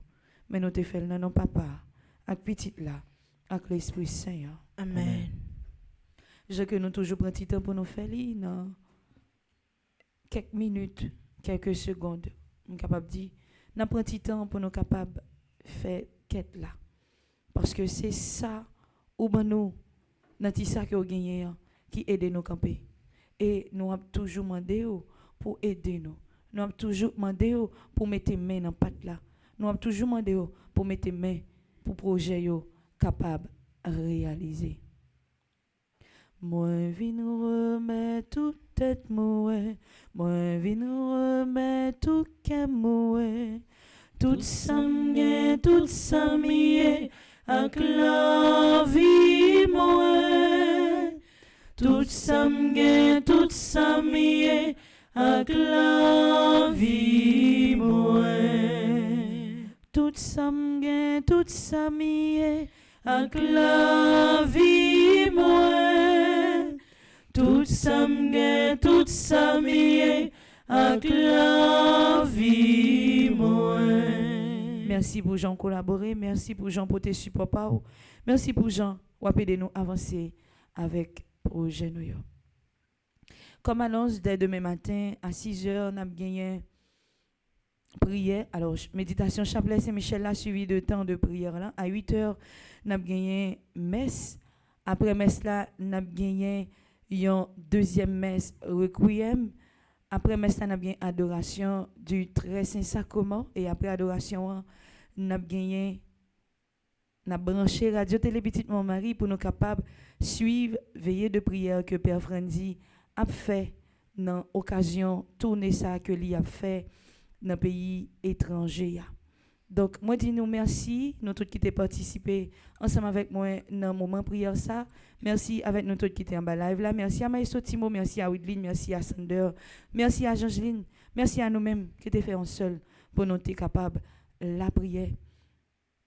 Mais nous te faisons non papa, avec petit là, avec l'Esprit Saint. Amen. Je que nous toujours prendre temps pour nous faire non. Quelques minutes, quelques secondes, nous capable dire, nous prend temps pour nous capable faire quête là. Parce que c'est ça ou ben nous dans ça que nous gagnons qui aide nous camper. Et nous avons toujours demandé pour aider nous. Nous avons toujours demandé pour mettre main dans la patte là. Nous avons toujours demandé pour mettre main pour projet capable de réaliser. Moi viens remettre toute tête mouée, moi viens remettre tout cœur moué, toute ça m'gain, toute ça mié, avec la vie mouée. Tout ça m'gain, tout ça mié, avec la vie mouée. Tout ça m'gain, tout ça mié, avec la vie mouée. Tout ça m'gain, tout ça mié, avec la vie mouée. Merci pour Jean collaborer, merci pour Jean pour tes supports. Merci pour Jean, ou aider nous avancer avec projet nous. Comme annonce dès demain matin à 6h, on a gagné prière. Alors, méditation chapelet Saint-Michel là suivi de temps de prière là. À 8h, on a gagné messe. Après messe là, on a gagné une deuxième messe requiem. Après messe là, on a gagné adoration du très saint sacrement et après adoration, on a gagné n'a branché radio télé Petite Mon Marie pour nous capables suivre veillée de prière que Père Franzi a fait dans occasion tourner ça que lui a fait dans pays étranger. Donc moi dis nous merci nous tous qui t'ai participé ensemble avec moi dans moment prière ça. Merci avec nous tous qui t'ai en bas live là. Merci à Maïso Timo, merci à Widline, merci à Sander, merci à Jangeline, merci à nous-mêmes qui t'ai fait en seul pour nous être capables la prière.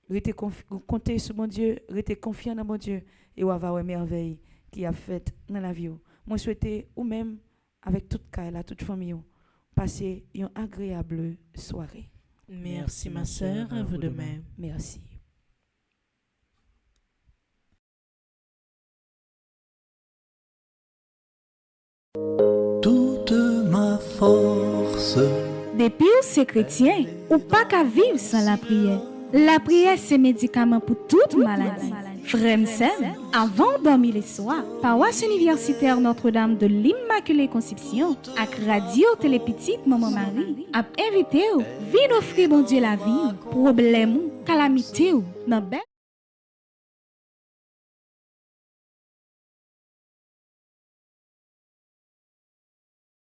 Restez compter sur mon Dieu, restez confiant dans mon Dieu et on va voir merveille qui a fait dans la vie. Moi souhaiter ou même avec toute la toute famille passer une agréable soirée. Merci ma sœur, à vous de même. Merci. toute ma force. Depuis ou c'est chrétien, ou pas qu'à vivre sans la prière. La prière, c'est médicament pour toute maladie. Frères et sœurs, avant de dormir les soirs, paroisse universitaire Notre-Dame de l'Immaculée Conception, avec Radio Télépétite Maman Marie, a invité ou, vin offrir bon Dieu la vie, problème ou calamité ou, dans belle